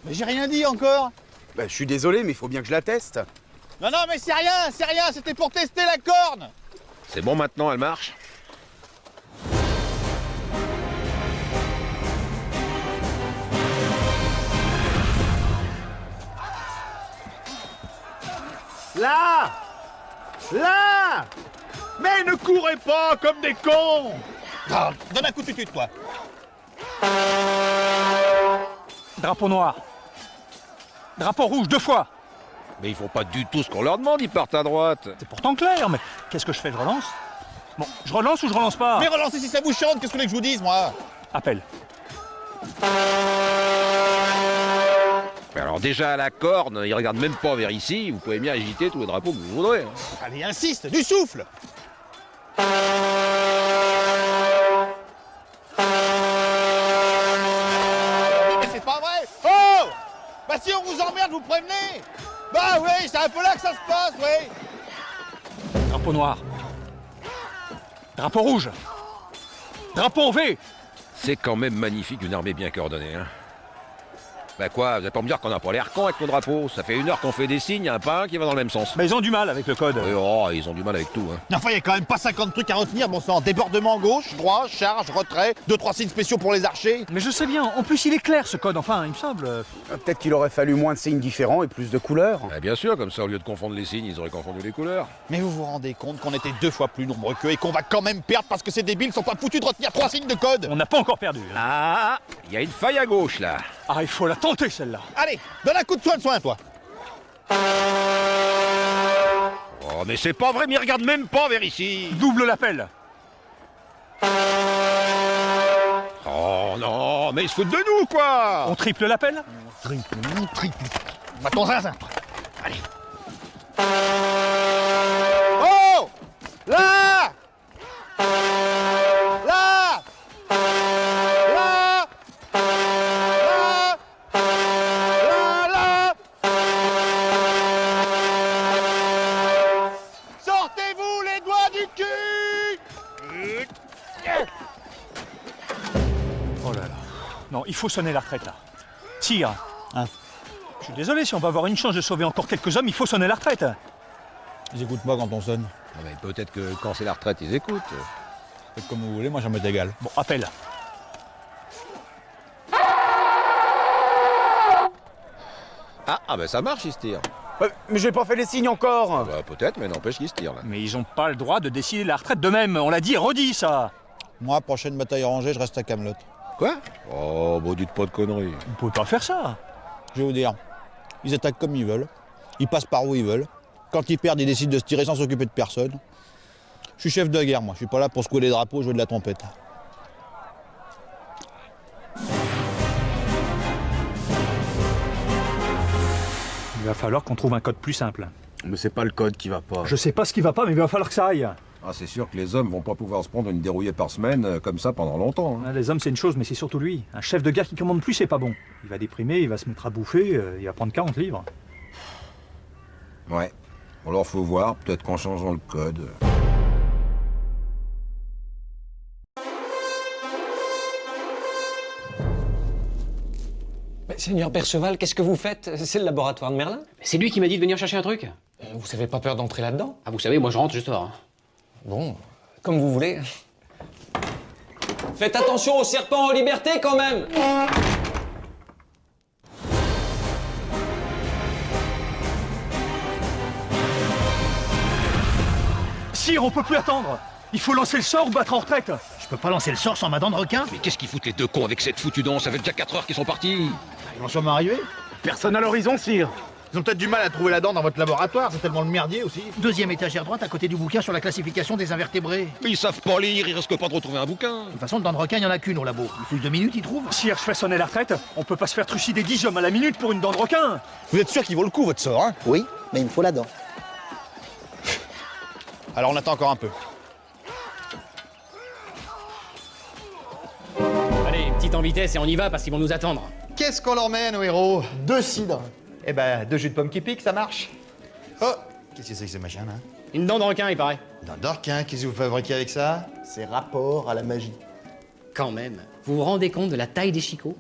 Mais j'ai rien dit encore. Bah, je suis désolé, mais il faut bien que je la teste. Non, non, mais c'est rien, c'était pour tester la corne. C'est bon maintenant, elle marche? Là! Là! Mais ne courez pas comme des cons! Ah, donne un coup de tutute, toi. Drapeau noir. Drapeau rouge, 2 fois. Mais ils font pas du tout ce qu'on leur demande, ils partent à droite. C'est pourtant clair, mais qu'est-ce que je fais? Je relance? Bon, je relance ou je relance pas? Mais relancez si ça vous chante, qu'est-ce que vous voulez que je vous dise, moi? Appel. Mais alors déjà à la corne, ils regardent même pas vers ici, vous pouvez bien agiter tous les drapeaux que vous voudrez. Allez, insiste, du souffle! Mais c'est pas vrai! Oh! Bah si on vous emmerde, vous prévenez! Bah oui, c'est un peu là que ça se passe, oui! Drapeau noir. Drapeau rouge. Drapeau V. C'est quand même magnifique une armée bien coordonnée, hein. Bah quoi, vous allez pas me dire qu'on a pas l'air con avec nos drapeaux? Ça fait 1 heure qu'on fait des signes, y a pas un qui va dans le même sens. Mais ils ont du mal avec le code. Oui, oh, ils ont du mal avec tout, hein. Enfin, il y a quand même pas 50 trucs à retenir, bon sang. Débordement gauche, droit, charge, retrait, 2-3 signes spéciaux pour les archers. Mais je sais bien, en plus il est clair ce code, enfin, il me semble. Peut-être qu'il aurait fallu moins de signes différents et plus de couleurs. Bah, bien sûr, comme ça, au lieu de confondre les signes, ils auraient confondu les couleurs. Mais vous vous rendez compte qu'on était 2 fois plus nombreux qu'eux et qu'on va quand même perdre parce que ces débiles sont pas foutus de retenir 3 signes de code? On n'a pas encore perdu. Hein. Ah, il y a une faille à gauche, là. Ah, il faut la tenter celle-là. Allez, donne un coup de soin, toi. Oh, mais c'est pas vrai, mais ils regardent même pas vers ici. Double l'appel. Oh non, mais ils se foutent de nous, quoi. On triple l'appel. Triple. Va ton zinzin, toi. Allez. Oh! Là! Là! Là! Là! Sortez-vous les doigts du cul! Oh là là. Non, il faut sonner la retraite là. Tire. Hein? Je suis désolé, si on va avoir une chance de sauver encore quelques hommes, il faut sonner la retraite. Ils écoutent pas quand on sonne. Ah, mais peut-être que quand c'est la retraite, ils écoutent. Faites comme vous voulez, moi ça m'est égal. Bon, appel. Ah, ben ça marche, ils se tirent. Mais j'ai pas fait les signes encore. Bah, peut-être, mais n'empêche qu'ils se tirent, là. Mais ils ont pas le droit de décider la retraite d'eux-mêmes. On l'a dit et redit ça. Moi, prochaine bataille rangée, je reste à Camelot. Quoi? Oh, bah, dites pas de conneries. Vous pouvez pas faire ça. Je vais vous dire, ils attaquent comme ils veulent, ils passent par où ils veulent. Quand ils perdent, ils décident de se tirer sans s'occuper de personne. Je suis chef de guerre, moi. Je suis pas là pour secouer les drapeaux, jouer de la trompette. Il va falloir qu'on trouve un code plus simple. Mais c'est pas le code qui va pas. Je sais pas ce qui va pas, mais il va falloir que ça aille. Ah, c'est sûr que les hommes vont pas pouvoir se prendre une dérouillée par semaine comme ça pendant longtemps. Hein. Les hommes, c'est une chose, mais c'est surtout lui. Un chef de guerre qui commande plus, c'est pas bon. Il va déprimer, il va se mettre à bouffer, il va prendre 40 livres. Ouais. Alors faut voir, peut-être qu'en changeant le code. Mais Seigneur Perceval, qu'est-ce que vous faites? C'est le laboratoire de Merlin? C'est lui qui m'a dit de venir chercher un truc. Vous avez pas peur d'entrer là-dedans? Ah, vous savez, moi je rentre, je sors. Bon, comme vous voulez. Faites attention aux serpents en liberté quand même! Sire, on peut plus attendre. Il faut lancer le sort ou battre en retraite. Je peux pas lancer le sort sans ma dent de requin? Mais qu'est-ce qu'ils foutent les deux cons avec cette foutue danse? Ça fait déjà 4 heures qu'ils sont partis. Ils vont sûrement arriver. Personne à l'horizon, sire. Ils ont peut-être du mal à trouver la dent dans votre laboratoire, c'est tellement le merdier aussi. Deuxième étagère droite à côté du bouquin sur la classification des invertébrés. Mais ils savent pas lire, ils risquent pas de retrouver un bouquin. De toute façon, le dent de requin, il y en a qu'une au labo. Plus de 2 minutes, ils trouvent. Sire, je fais sonner la retraite. On peut pas se faire trucider 10 hommes à la minute pour une dent de requin. Vous êtes sûr qu'il vaut le coup votre sort, hein? Oui, mais il me faut la dent. Alors on attend encore un peu. Allez, petite en vitesse et on y va parce qu'ils vont nous attendre. Qu'est-ce qu'on leur mène, nos héros? 2 cidres. Eh ben, 2 jus de pommes qui piquent, ça marche. Oh, qu'est-ce que c'est que ce machin, là? Une dent de requin, il paraît. D'un d'orquin, qu'est-ce que vous fabriquez avec ça? C'est rapport à la magie. Quand même. Vous vous rendez compte de la taille des chicots?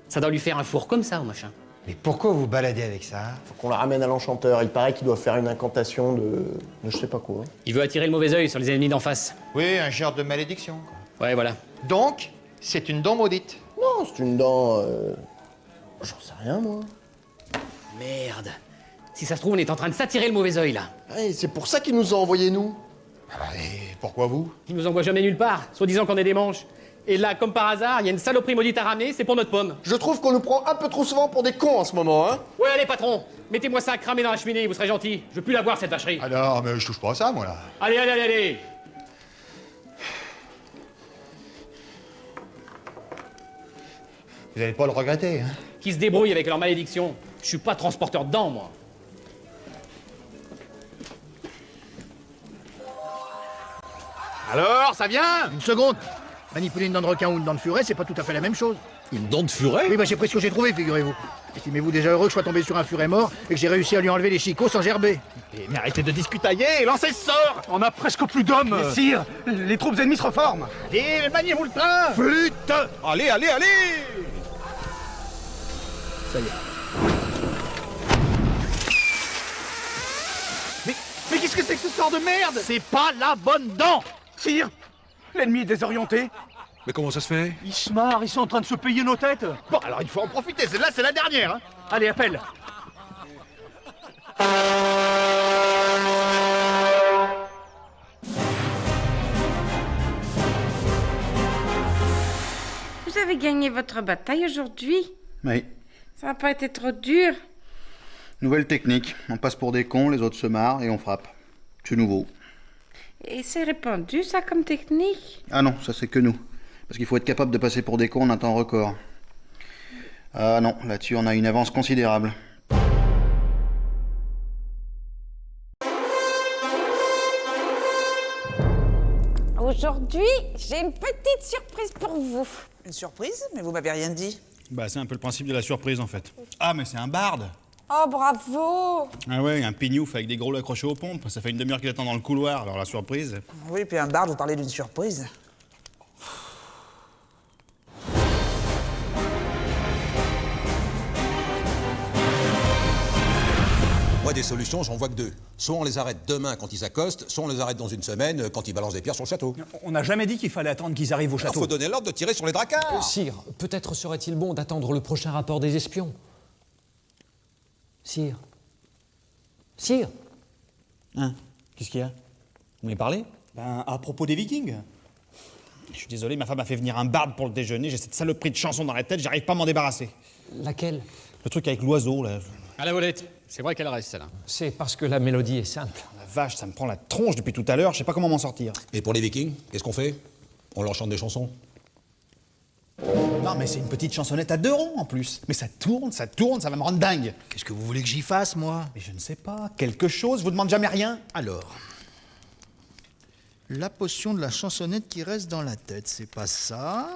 Ça doit lui faire un four comme ça, au machin. Mais pourquoi vous baladez avec ça? Faut qu'on la ramène à l'enchanteur. Il paraît qu'il doit faire une incantation de je sais pas quoi. Il veut attirer le mauvais œil sur les ennemis d'en face. Oui, un genre de malédiction, quoi. Ouais, voilà. Donc, c'est une dent maudite. Non, c'est une dent. J'en sais rien, moi. Merde. Si ça se trouve, on est en train de s'attirer le mauvais œil, là. Ouais, c'est pour ça qu'il nous a envoyés, nous. Ah bah, et pourquoi vous? Il nous envoie jamais nulle part, soi-disant qu'on est des manches. Et là, comme par hasard, il y a une saloperie maudite à ramener, c'est pour notre pomme. Je trouve qu'on nous prend un peu trop souvent pour des cons en ce moment, hein. Ouais, allez, patron, mettez-moi ça à cramer dans la cheminée, vous serez gentil. Je veux plus la voir, cette vacherie. Ah non, mais je touche pas à ça, moi, là. Allez, allez, allez, allez. Vous allez pas le regretter, hein. Qui se débrouillent avec leur malédiction. Je suis pas transporteur de dents, moi. Alors, ça vient? Une seconde. Manipuler une dent de requin ou une dent de furet, c'est pas tout à fait la même chose. Une dent de furet? Oui, bah c'est presque ce que j'ai trouvé, figurez-vous. Estimez-vous déjà heureux que je sois tombé sur un furet mort et que j'ai réussi à lui enlever les chicots sans gerber. Mais arrêtez de discutailler, lancez ce sort. On a presque plus d'hommes. Sire, les troupes ennemies se reforment. Allez, maniez-vous le train. Flûte! Allez, allez, allez! Ça y est. Mais qu'est-ce que c'est que ce sort de merde? C'est pas la bonne dent. Sire, l'ennemi est désorienté. Mais comment ça se fait? Ils se marrent, ils sont en train de se payer nos têtes. Bon, alors il faut en profiter, celle-là c'est la dernière, hein. Allez, appelle. Vous avez gagné votre bataille aujourd'hui. Oui. Ça n'a pas été trop dur. Nouvelle technique. On passe pour des cons, les autres se marrent et on frappe. C'est nouveau. Et c'est répandu, ça, comme technique. Ah non, ça c'est que nous. Parce qu'il faut être capable de passer pour des cons en un temps record. Ah non, là-dessus on a une avance considérable. Aujourd'hui, j'ai une petite surprise pour vous. Une surprise? Mais vous m'avez rien dit. Bah, c'est un peu le principe de la surprise, en fait. Ah, mais c'est un barde! Oh, bravo! Ah ouais, un pignouf avec des gros lots accrochés aux pompes. Ça fait une demi-heure qu'il attend dans le couloir, alors la surprise... Oui, puis un barde, vous parlez d'une surprise. Moi, des solutions, j'en vois que deux. Soit on les arrête demain quand ils accostent, soit on les arrête dans une semaine quand ils balancent des pierres sur le château. On n'a jamais dit qu'il fallait attendre qu'ils arrivent au Il château. faut donner l'ordre de tirer sur les dracards. Sire, peut-être serait-il bon d'attendre le prochain rapport des espions. Sire. Sire. Hein? Qu'est-ce qu'il y a? Vous voulez parler? Ben, à propos des Vikings. Je suis désolé, ma femme a fait venir un barde pour le déjeuner. J'ai cette saloperie de chanson dans la tête, j'arrive pas à m'en débarrasser. Laquelle? Le truc avec l'oiseau, là. À la volette. C'est vrai qu'elle reste, celle-là. C'est parce que la mélodie est simple. La vache, ça me prend la tronche depuis tout à l'heure, je sais pas comment m'en sortir. Et pour les Vikings, qu'est-ce qu'on fait? On leur chante des chansons. Non, mais c'est une petite chansonnette à 2 ronds en plus. Mais ça tourne, ça va me rendre dingue. Qu'est-ce que vous voulez que j'y fasse, moi? Mais je ne sais pas, quelque chose, je vous demande jamais rien. Alors. La potion de la chansonnette qui reste dans la tête, c'est pas ça.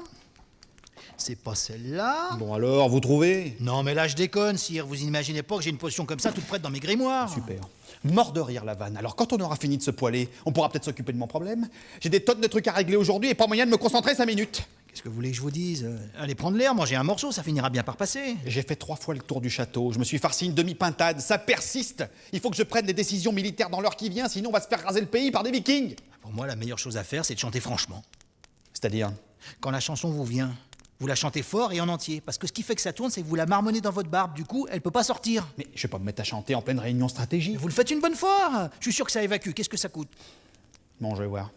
C'est pas celle-là. Bon alors, vous trouvez? Non, mais là, je déconne, sire. Vous imaginez pas que j'ai une potion comme ça toute prête dans mes grimoires. Super. Mort de rire, la vanne. Alors, quand on aura fini de se poiler, on pourra peut-être s'occuper de mon problème. J'ai des tonnes de trucs à régler aujourd'hui et pas moyen de me concentrer 5 minutes. Qu'est-ce que vous voulez que je vous dise? Allez prendre l'air, mangez un morceau, ça finira bien par passer. J'ai fait 3 fois le tour du château, je me suis farci une demi-pintade, ça persiste. Il faut que je prenne des décisions militaires dans l'heure qui vient, sinon on va se faire raser le pays par des vikings. Pour moi, la meilleure chose à faire, c'est de chanter franchement. C'est-à-dire? Quand la chanson vous vient, vous la chantez fort et en entier. Parce que ce qui fait que ça tourne, c'est que vous la marmonnez dans votre barbe. Du coup, elle peut pas sortir. Mais je vais pas me mettre à chanter en pleine réunion stratégique. Vous le faites une bonne fois. Je suis sûr que ça évacue. Qu'est-ce que ça coûte? Bon, je vais voir.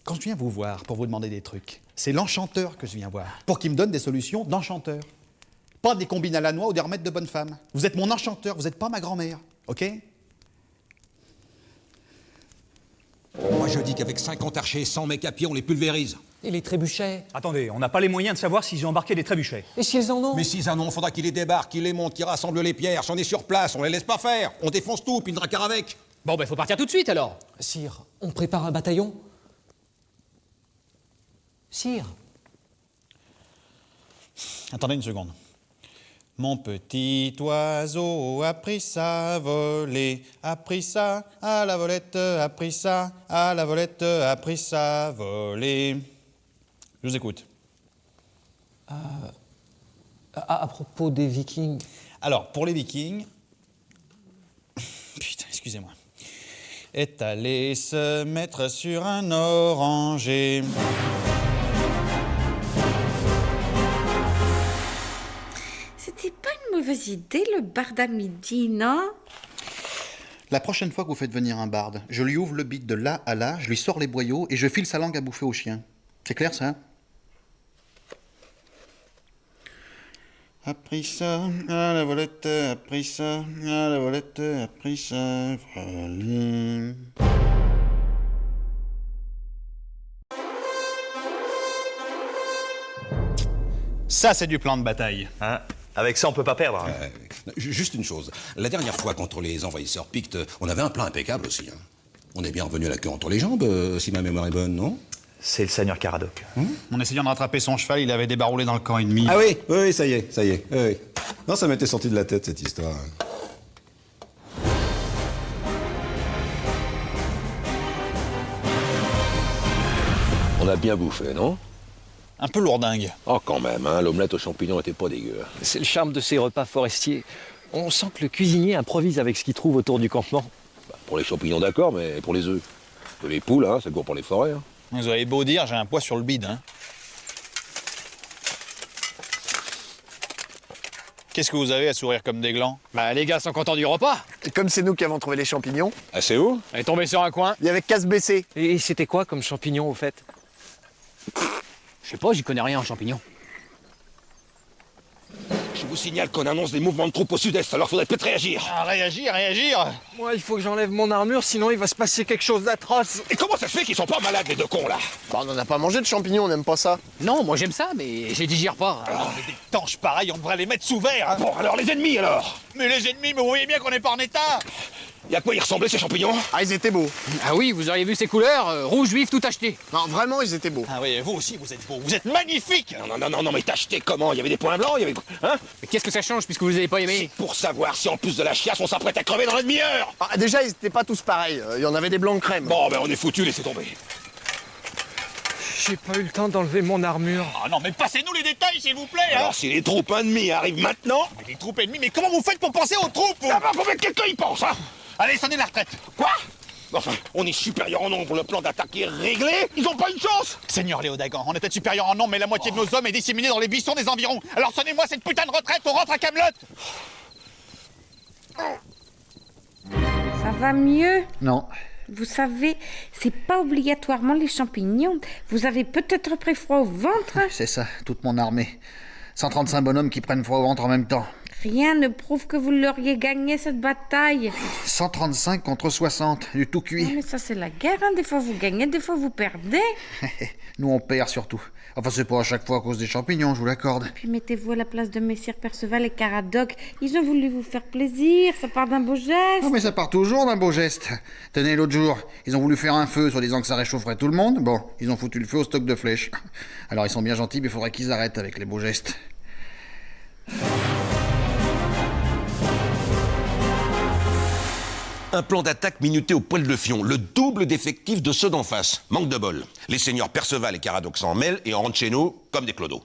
Quand je viens vous voir pour vous demander des trucs, c'est l'enchanteur que je viens voir, pour qu'il me donne des solutions d'enchanteur. Pas des combines à la noix ou des remèdes de bonne femme. Vous êtes mon enchanteur, vous n'êtes pas ma grand-mère, ok? Moi, je dis qu'avec 50 archers, 100 mecs à pied, on les pulvérise. Et les trébuchets? Attendez, on n'a pas les moyens de savoir s'ils ont embarqué des trébuchets. Et s'ils en ont? Mais s'ils en ont, faudra qu'ils les débarquent, qu'ils les montent, qu'ils rassemblent les pierres. Si on est sur place, on les laisse pas faire. On défonce tout, puis une dracar avec. Bon, ben, faut partir tout de suite, alors. Sire, on prépare un bataillon? Sire. Attendez une seconde. Mon petit oiseau a pris ça à voler, a pris ça à la volette, a pris ça à la volette, a pris ça à voler. Je vous écoute. À propos des Vikings... Alors, pour les Vikings... Putain, excusez-moi. Est allé se mettre sur un oranger. C'était pas une mauvaise idée, le barde à midi, non? La prochaine fois que vous faites venir un barde, je lui ouvre le bit de là à là, je lui sors les boyaux et je file sa langue à bouffer au chien. C'est clair, ça? A pris ça, à la volette, a pris ça, à la volette, a pris ça, voilà. Ça, c'est du plan de bataille. Hein? Avec ça, on peut pas perdre. Juste une chose. La dernière fois, contre les envahisseurs pictes, on avait un plan impeccable aussi. Hein. On est bien revenu à la queue entre les jambes, si ma mémoire est bonne, non? C'est le seigneur Caradoc. En essayant de rattraper son cheval, il avait débaroulé dans le camp ennemi. Ah oui, oui, ça y est, ça y est. Oui. Non, ça m'était sorti de la tête, cette histoire. On a bien bouffé, non? Un peu lourdingue. Oh, quand même, hein, l'omelette aux champignons était pas dégueu. C'est le charme de ces repas forestiers. On sent que le cuisinier improvise avec ce qu'il trouve autour du campement. Bah, pour les champignons, d'accord, mais pour les œufs. Les poules, hein, ça court pour les forêts. Hein. Vous avez beau dire, j'ai un poids sur le bide. Hein. Qu'est-ce que vous avez à sourire comme des glands? Bah, les gars sont contents du repas. Et comme c'est nous qui avons trouvé les champignons, Ah, c'est où? Elle est tombée sur un coin. il y avait qu'à se baisser. Et c'était quoi comme champignon, au fait? Je sais pas, j'y connais rien en champignons. Je vous signale qu'on annonce des mouvements de troupes au sud-est, alors faudrait peut-être réagir. Ah, réagir, réagir! Moi, il faut que j'enlève mon armure, sinon il va se passer quelque chose d'atroce. Et comment ça se fait qu'ils sont pas malades, les deux cons, là? Bah, on en a pas mangé de champignons, on n'aime pas ça. Non, moi j'aime ça, mais je les digère pas. Des tanches pareilles, on devrait les mettre sous verre. Hein. Bon, alors les ennemis, alors? Mais les ennemis, mais vous voyez bien qu'on n'est pas en état. Et à quoi ils ressemblaient, ces champignons? Ah, ils étaient beaux. Ah oui, vous auriez vu ces couleurs, rouge vif, tout acheté. Non, vraiment, ils étaient beaux. Ah oui, vous aussi, vous êtes beau. Vous êtes magnifique. Non, mais t'as acheté comment? Il y avait des points blancs, il y avait... Hein? Mais qu'est-ce que ça change puisque vous les avez pas aimés? Pour savoir si en plus de la chiasse, on s'apprête à crever dans la demi-heure. Ah, déjà, ils étaient pas tous pareils. Il y en avait des blancs crème. Bon, ben on est foutus, laissez tomber. J'ai pas eu le temps d'enlever mon armure. Ah non, mais passez-nous les détails, s'il vous plaît. Hein. Alors si les troupes ennemies arrivent maintenant... Mais les troupes ennemies, mais comment vous faites pour penser aux troupes? Ah bah, faut bien que quelqu'un y pense, hein. Allez, sonnez la retraite. Quoi? Enfin, on est supérieur en nombre, le plan d'attaque est réglé. Ils ont pas une chance. Seigneur Léodagan, on est peut-être supérieur en nombre, mais la moitié de nos hommes est disséminée dans les buissons des environs. Alors sonnez-moi cette putain de retraite, on rentre à Camelot. Ça va mieux? Non. Vous savez, c'est pas obligatoirement les champignons. Vous avez peut-être pris froid au ventre? C'est ça, toute mon armée. 135 bonhommes qui prennent froid au ventre en même temps. Rien ne prouve que vous l'auriez gagné cette bataille. 135 contre 60, du tout Non, cuit. mais ça c'est la guerre, hein. Des fois vous gagnez, des fois vous perdez. Nous on perd surtout. Enfin c'est pas à chaque fois à cause des champignons, je vous l'accorde. Puis mettez-vous à la place de messire Perceval et Caradoc. Ils ont voulu vous faire plaisir, ça part d'un beau geste. Non mais ça part toujours d'un beau geste. Tenez, l'autre jour, ils ont voulu faire un feu, soi-disant que ça réchaufferait tout le monde. Bon, ils ont foutu le feu au stock de flèches. Alors ils sont bien gentils, mais il faudrait qu'ils arrêtent avec les beaux gestes. Un plan d'attaque minuté au poil de fion, le double d'effectifs de ceux d'en face. Manque de bol. Les seigneurs Perceval et Caradoc s'en mêlent et on rentre chez nous comme des clodos.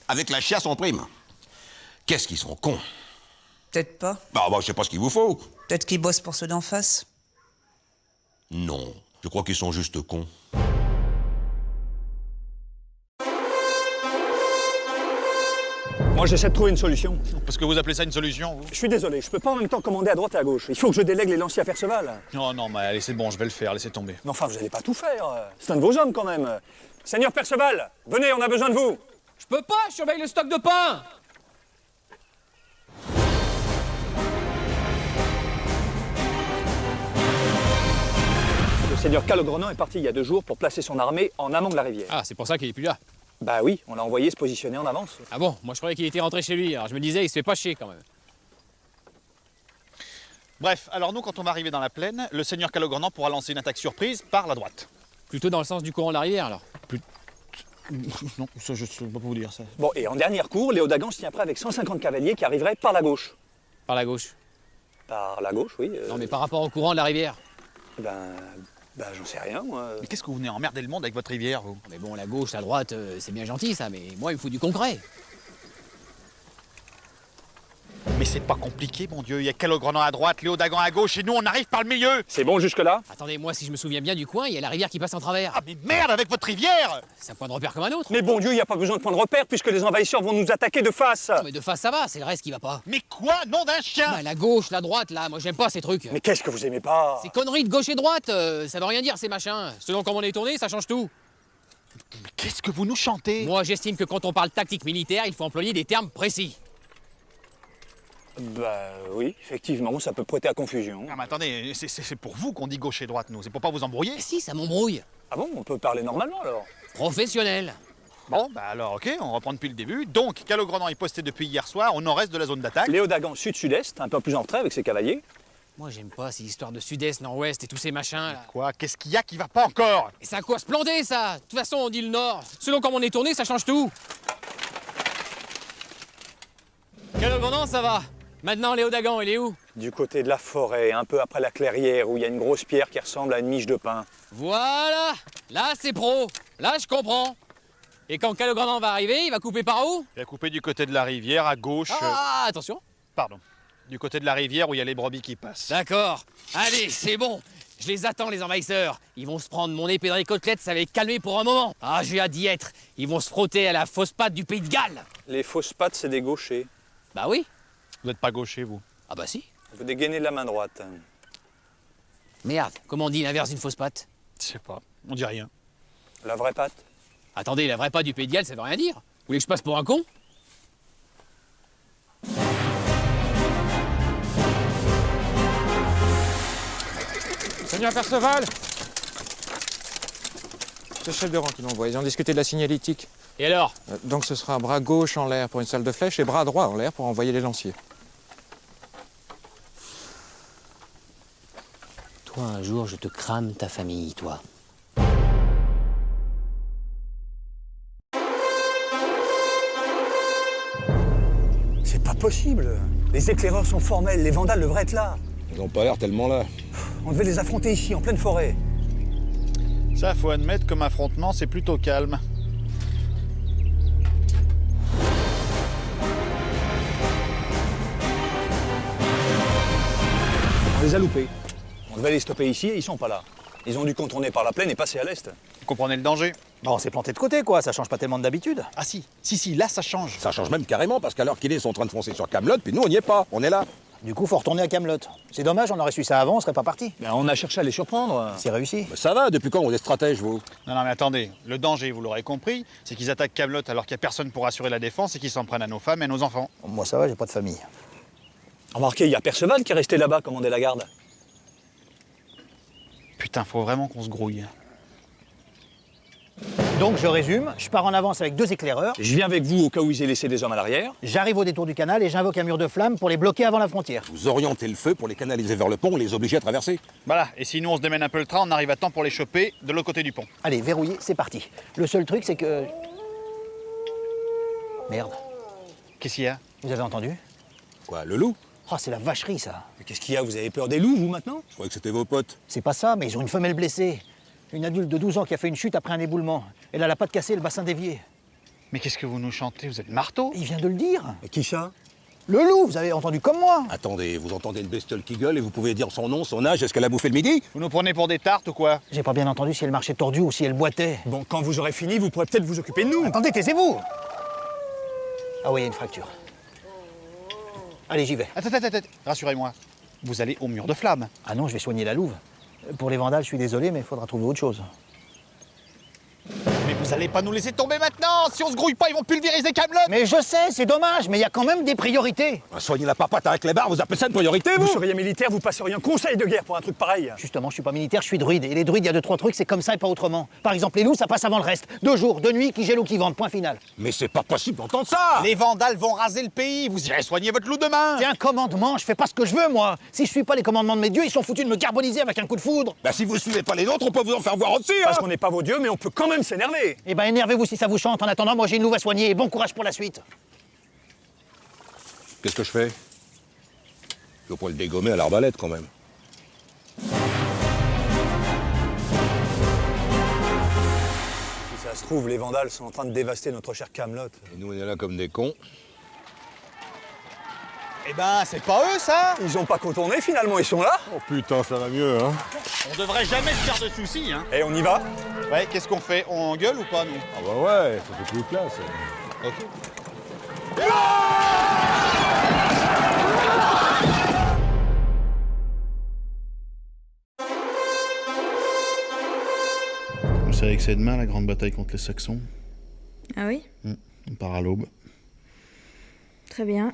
Avec la chiasse en prime. Qu'est-ce qu'ils sont cons. Peut-être pas. Bah, je sais pas ce qu'il vous faut. Peut-être qu'ils bossent pour ceux d'en face. Non, je crois qu'ils sont juste cons. Moi, j'essaie de trouver une solution. Parce que vous appelez ça une solution, vous? Je suis désolé, je peux pas en même temps commander à droite et à gauche. Il faut que je délègue les lanciers à Perceval. Non, non, mais allez, c'est bon, je vais le faire, laissez tomber. Mais enfin, vous allez pas tout faire. C'est un de vos hommes, quand même. Seigneur Perceval, venez, on a besoin de vous. Je peux pas, je surveille le stock de pain. Le seigneur Calogrenant est parti il y a 2 jours pour placer son armée en amont de la rivière. Ah, c'est pour ça qu'il est plus là. Bah oui, on l'a envoyé se positionner en avance. Ah bon, moi je croyais qu'il était rentré chez lui, alors je me disais, il se fait pas chier quand même. Bref, alors nous, quand on va arriver dans la plaine, le seigneur Calogrenant pourra lancer une attaque surprise par la droite. Plutôt dans le sens du courant de la rivière alors. Non, ça, je sais pas vous dire ça. Bon, et en dernière cour, Léodagan se tient prêt avec 150 cavaliers qui arriveraient par la gauche. Par la gauche. Par la gauche, oui. Non mais par rapport au courant de la rivière. Ben, j'en sais rien, moi. Mais qu'est-ce que vous venez emmerder le monde avec votre rivière, vous? Mais bon, la gauche, la droite, c'est bien gentil ça, mais moi il me faut du concret. Mais c'est pas compliqué, mon Dieu. Il y a Calogrenant à droite, Léo Dagan à gauche, et nous, on arrive par le milieu. C'est bon jusque-là? Attendez, moi, si je me souviens bien du coin, il y a la rivière qui passe en travers. Ah, mais merde avec votre rivière! C'est un point de repère comme un autre. Mais bon Dieu, il n'y a pas besoin de point de repère puisque les envahisseurs vont nous attaquer de face. Mais de face, ça va, c'est le reste qui va pas. Mais quoi? Nom d'un chien! Bah, la gauche, la droite, là, moi, j'aime pas ces trucs. Mais qu'est-ce que vous aimez pas? Ces conneries de gauche et droite, ça veut rien dire, ces machins. Selon comment on est tourné, ça change tout. Mais qu'est-ce que vous nous chantez? Moi, j'estime que quand on parle tactique militaire, il faut employer des termes précis. Bah oui, effectivement, ça peut prêter à confusion. Ah, mais attendez, c'est pour vous qu'on dit gauche et droite, nous. C'est pour pas vous embrouiller. Si, ça m'embrouille. Ah bon, on peut parler normalement alors? Professionnel. Bon, bah alors, ok, on reprend depuis le début. Donc, Calogrenant est posté depuis hier soir au nord-est de la zone d'attaque. Léo Dagan, sud-sud-est, un peu plus en retrait avec ses cavaliers. Moi, j'aime pas ces histoires de sud-est, nord-ouest et tous ces machins, là. Quoi? Qu'est-ce qu'il y a qui va pas encore? Et c'est à quoi se planter, ça? De toute façon, on dit le nord. Selon comment on est tourné, ça change tout. Calogrenant, ça va. Maintenant, Léo Dagan, il est où? Du côté de la forêt, un peu après la clairière, où il y a une grosse pierre qui ressemble à une miche de pain. Voilà. Là, c'est pro. Là, je comprends. Et quand Calogrenant va arriver, il va couper par où? Il a coupé du côté de la rivière, à gauche. Ah, attention. Pardon. Du côté de la rivière où il y a les brebis qui passent. D'accord. Allez, c'est bon. Je les attends, les envahisseurs. Ils vont se prendre mon épée dans les côtelettes, ça va les calmer pour un moment. Ah, j'ai hâte d'y être. Ils vont se frotter à la fausse patte du Pays de Galles. Les fausses pattes, c'est des gauchers. Bah oui. Vous n'êtes pas gaucher, vous? Ah bah si. Vous dégainez de la main droite. Merde, comment on dit l'inverse d'une fausse patte? Je sais pas, on dit rien. La vraie patte? Attendez, la vraie patte du Pays de Galles, ça veut rien dire. Vous voulez que je passe pour un con? Seigneur Perceval! C'est le chef de rang qui l'envoie. Ils ont discuté de la signalétique. Et alors? Donc ce sera bras gauche en l'air pour une salle de flèche et bras droit en l'air pour envoyer les lanciers. Toi, un jour, je te crame ta famille, toi. C'est pas possible. Les éclaireurs sont formels, les vandales devraient être là. Ils n'ont pas l'air tellement là. On devait les affronter ici, en pleine forêt. Ça, faut admettre, comme affrontement, c'est plutôt calme. On les a loupés. On devait les stopper ici et ils sont pas là. Ils ont dû contourner par la plaine et passer à l'est. Vous comprenez le danger? Bon, on s'est planté de côté, quoi. Ça change pas tellement d'habitude. Ah si, là, ça change. Ça change même carrément parce qu'à l'heure qu'il est, ils sont en train de foncer sur Camelot, puis nous, on n'y est pas. On est là. Du coup, faut retourner à Camelot. C'est dommage, on aurait su ça avant, on serait pas parti. Ben, on a cherché à les surprendre. C'est réussi. Mais ça va, depuis quand on est stratège, vous? Non, mais attendez. Le danger, vous l'aurez compris, c'est qu'ils attaquent Camelot alors qu'il n'y a personne pour assurer la défense et qu'ils s'en prennent à nos femmes et à nos enfants. Moi, ça va, j'ai pas de famille. Remarquez, il y a Perceval qui est resté là-bas, commander la garde. Putain, faut vraiment qu'on se grouille. Donc, je résume, je pars en avance avec 2 éclaireurs, Je viens avec vous au cas où ils aient laissé des hommes à l'arrière. j'arrive au détour du canal et j'invoque un mur de flammes pour les bloquer avant la frontière. Vous orientez le feu pour les canaliser vers le pont et les obliger à traverser. Voilà, et si nous on se démène un peu le train, on arrive à temps pour les choper de l'autre côté du pont. Allez, verrouillé, c'est parti. Le seul truc, c'est que... Merde, Qu'est-ce qu'il y a? vous avez entendu? Quoi, le loup? Oh, c'est la vacherie, ça. Mais qu'est-ce qu'il y a? Vous avez peur des loups, vous, maintenant? Je croyais que c'était vos potes. C'est pas ça, mais ils ont une femelle blessée. Une adulte de 12 ans qui a fait une chute après un éboulement. Elle a la patte cassée et le bassin dévié. Mais qu'est-ce que vous nous chantez? Vous êtes marteau? Il vient de le dire. Et qui ça? Le loup, vous avez entendu comme moi. Attendez, vous entendez une bestiole qui gueule et vous pouvez dire son nom, son âge, est-ce qu'elle a bouffé le midi? Vous nous prenez pour des tartes ou quoi? J'ai pas bien entendu si elle marchait tordue ou si elle boitait. Bon, quand vous aurez fini, vous pourrez peut-être vous occuper de nous. Attendez, taisez-vous. Ah oui, il y a une fracture. Allez, j'y vais. Attends, rassurez-moi. Vous allez au mur de flamme. Ah non, je vais soigner la louve. Pour les vandales, je suis désolé, mais il faudra trouver autre chose. Mais vous allez pas nous laisser tomber maintenant! Si on se grouille pas, ils vont pulvériser Camelot! Mais je sais, c'est dommage, mais il y a quand même des priorités. Soignez la papate avec les barres, vous appelez ça une priorité, Vous vous? seriez militaire, vous passeriez un conseil de guerre pour un truc pareil. Justement, je suis pas militaire, je suis druide. Et les druides, il y a 2-3 trucs, c'est comme ça et pas autrement. Par exemple, les loups, ça passe avant le reste. 2 jours, 2 nuits, qui gèlent ou qui vendent, point final. Mais c'est pas possible d'entendre ça! Les vandales vont raser le pays! Vous irez soigner votre loup demain! C'est un commandement, je fais pas ce que je veux, moi. Si je suis pas les commandements de mes dieux, ils sont foutus de me carboniser avec un coup de foudre. Bah si vous suivez pas les nôtres, on peut vous en faire voir aussi, hein! Parce qu'on n'est pas vos dieux, mais on peut quand même s'énerver. Eh ben, énervez-vous si ça vous chante. En attendant, moi, j'ai une louve à soigner et bon courage pour la suite. Qu'est-ce que je fais? Je vais pas le dégommer à l'arbalète, quand même. Si ça se trouve, les vandales sont en train de dévaster notre cher Camelot. Et nous, on est là comme des cons. Eh ben, c'est pas eux, ça! Ils ont pas contourné finalement, ils sont là. Oh putain, ça va mieux, hein. On devrait jamais se faire de soucis, hein. Et on y va? Ouais, qu'est-ce qu'on fait? On gueule ou pas, nous? Ah bah ouais, ça fait plus classe. Ok. Vous savez que c'est demain la grande bataille contre les Saxons? Ah oui? On part à l'aube. Très bien.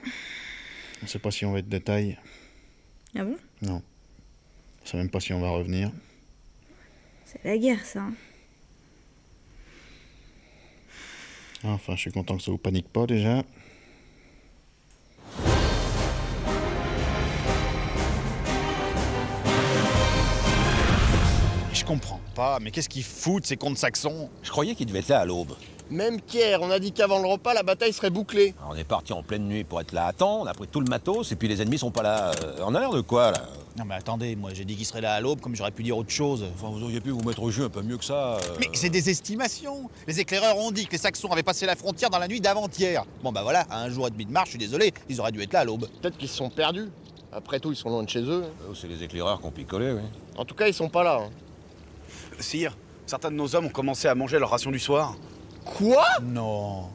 On sait pas si on va être de taille. Ah bon? Non. On sait même pas si on va revenir. C'est la guerre, ça. Enfin, je suis content que ça vous panique pas déjà. Je comprends pas, mais qu'est-ce qu'ils foutent, ces cons de Saxons? Je croyais qu'il devait être là à l'aube. Même Pierre, on a dit qu'avant le repas, la bataille serait bouclée. On est parti en pleine nuit pour être là à temps, on a pris tout le matos, et puis les ennemis sont pas là. On a l'air de quoi, là? Non mais attendez, moi j'ai dit qu'ils seraient là à l'aube, comme j'aurais pu dire autre chose. Enfin, vous auriez pu vous mettre au jeu un peu mieux que ça. Mais c'est des estimations. Les éclaireurs ont dit que les Saxons avaient passé la frontière dans la nuit d'avant-hier. Bon bah voilà, à un jour et demi de marche, je suis désolé, ils auraient dû être là à l'aube. Peut-être qu'ils se sont perdus. Après tout, ils sont loin de chez eux. C'est les éclaireurs qui ont picolé, oui. En tout cas, ils sont pas là. Sire, certains de nos hommes ont commencé à manger leur ration du soir. Quoi? Non.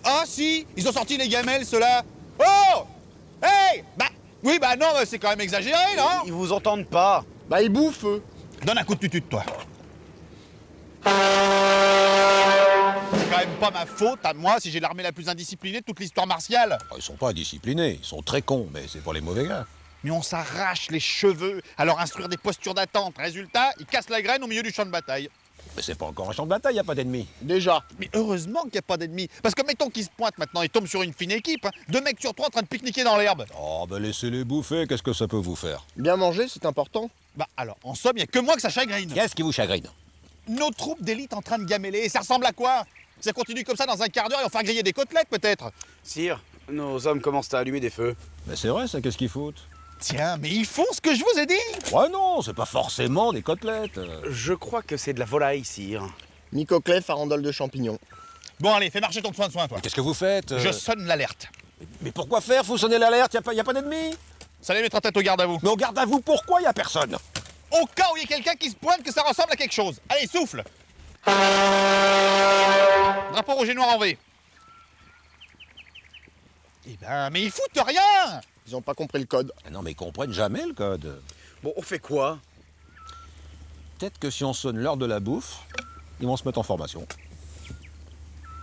Ah si, ils ont sorti les gamelles, ceux-là. Oh! Hey! Bah, oui, bah non, c'est quand même exagéré, non? Ils vous entendent pas. Bah, ils bouffent, eux. Donne un coup de tutute, toi. C'est quand même pas ma faute, à moi, si j'ai l'armée la plus indisciplinée de toute l'histoire martiale. Ils sont pas indisciplinés, ils sont très cons, mais c'est pas les mauvais gars. Mais on s'arrache les cheveux à leur instruire des postures d'attente. Résultat, ils cassent la graine au milieu du champ de bataille. Mais c'est pas encore un champ de bataille, y a pas d'ennemis. Déjà. Mais heureusement qu'il n'y a pas d'ennemis. Parce que mettons qu'ils se pointent maintenant, ils tombent sur une fine équipe. Hein. 2 mecs sur 3 en train de pique-niquer dans l'herbe. Oh, bah laissez-les bouffer, qu'est-ce que ça peut vous faire? Bien manger, c'est important. Bah alors, en somme, il n'y a que moi que ça chagrine. Qu'est-ce qui vous chagrine? Nos troupes d'élite en train de gameler. Et ça ressemble à quoi? Ça continue comme ça dans un quart d'heure et on va faire griller des côtelettes peut-être. Sire, nos hommes commencent à allumer des feux. Mais c'est vrai ça, qu'est-ce qu'ils foutent? Tiens, mais ils font ce que je vous ai dit. Ouais non, c'est pas forcément des côtelettes. Je crois que c'est de la volaille, sire. Nicoclet, farandole de champignons. Bon allez, fais marcher ton soin de soin, toi. Qu'est-ce que vous faites? Je sonne l'alerte. Mais pourquoi faire? Faut sonner l'alerte, y a pas d'ennemis? Ça les mettra tête au garde à vous. Mais au garde à vous, pourquoi y a personne? Au cas où il y a quelqu'un qui se pointe que ça ressemble à quelque chose. Allez, souffle. Drapeau rouge et noir en V. Eh ben, mais ils foutent rien. Ils ont pas compris le code. Ah non, mais ils comprennent jamais le code. Bon, on fait quoi? Peut-être que si on sonne l'heure de la bouffe, ils vont se mettre en formation.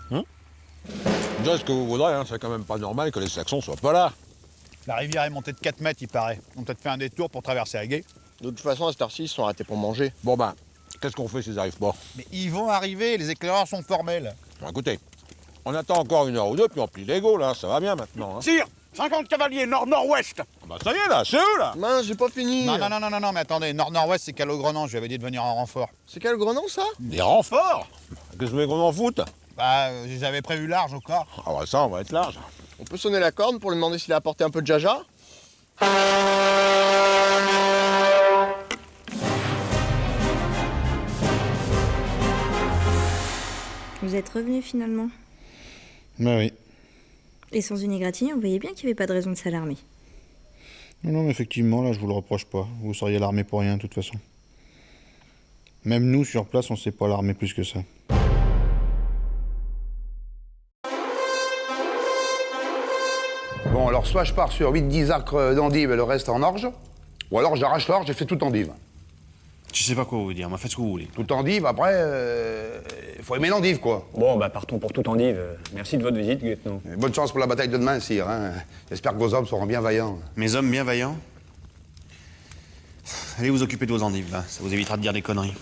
Déjà, ce que vous voudrez, hein, c'est quand même pas normal que les Saxons soient pas là. La rivière est montée de 4 mètres, il paraît. On a peut-être fait un détour pour traverser la guet. De toute façon, à cette heure-ci, ils sont arrêtés pour manger. Bon ben, qu'est-ce qu'on fait s'ils arrivent pas? Mais ils vont arriver, les éclaireurs sont formels. Bon, écoutez, on attend encore 1 heure ou 2, puis on plie les Gaules, là, ça va bien maintenant. Hein. Sire, 50 cavaliers nord-nord-ouest. Bah ça y est là, c'est eux là. Mince, j'ai pas fini. Non, mais attendez, nord-nord-ouest, c'est Calogrenant, je lui avais dit de venir en renfort. C'est quel grenant, ça? Des renforts? Qu'est-ce que vous voulez qu'on en foute? Bah, j'avais prévu large au corps. Ah bah ça, on va être large. On peut sonner la corne pour lui demander s'il a apporté un peu de jaja? Vous êtes revenu finalement. Bah oui. Et sans une égratignure, vous voyez bien qu'il n'y avait pas de raison de s'alarmer. Non, mais effectivement, là, je vous le reproche pas. Vous seriez l'armée pour rien, de toute façon. Même nous, sur place, on sait pas l'armée plus que ça. Bon, alors soit je pars sur 8-10 acres d'endives et le reste en orge, ou alors j'arrache l'orge et fais tout endive. Je sais pas quoi vous dire, mais faites ce que vous voulez. Tout endive, après, faut aimer l'endive, quoi. Bon, bah partons pour tout endive. Merci de votre visite, lieutenant. Et bonne chance pour la bataille de demain, sire. Hein. J'espère que vos hommes seront bien vaillants. Mes hommes bien vaillants? Allez vous occuper de vos endives, là. Ça vous évitera de dire des conneries.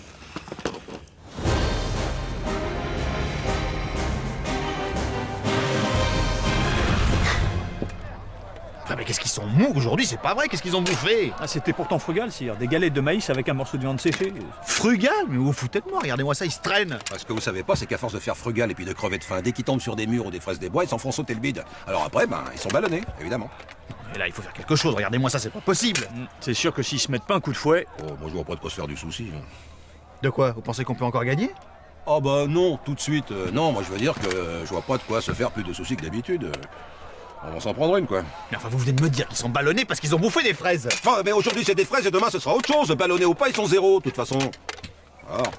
Ah mais qu'est-ce qu'ils sont mous aujourd'hui, c'est pas vrai, qu'est-ce qu'ils ont bouffé? Ah, c'était pourtant frugal, sire. Des galettes de maïs avec un morceau de viande séchée. Frugal? Mais vous vous foutez de moi, regardez-moi ça, ils se traînent. Ce que vous savez pas, c'est qu'à force de faire frugal et puis de crever de faim, dès qu'ils tombent sur des murs ou des fraises des bois, ils s'en font sauter le bide. Alors après, ben, ils sont ballonnés, évidemment. Mais là, il faut faire quelque chose, regardez-moi ça, c'est pas possible. C'est sûr que s'ils se mettent pas un coup de fouet... Oh, moi je vois pas de quoi se faire du souci. Hein. De quoi? Vous pensez qu'on peut encore gagner? Oh bah non, tout de suite. Non, moi je veux dire que je vois pas de quoi se faire plus de soucis que d'habitude. On va s'en prendre une, quoi. Mais enfin, vous venez de me dire qu'ils sont ballonnés parce qu'ils ont bouffé des fraises. Enfin, mais aujourd'hui c'est des fraises et demain ce sera autre chose. Ballonnés ou pas, ils sont zéro, de toute façon. Alors,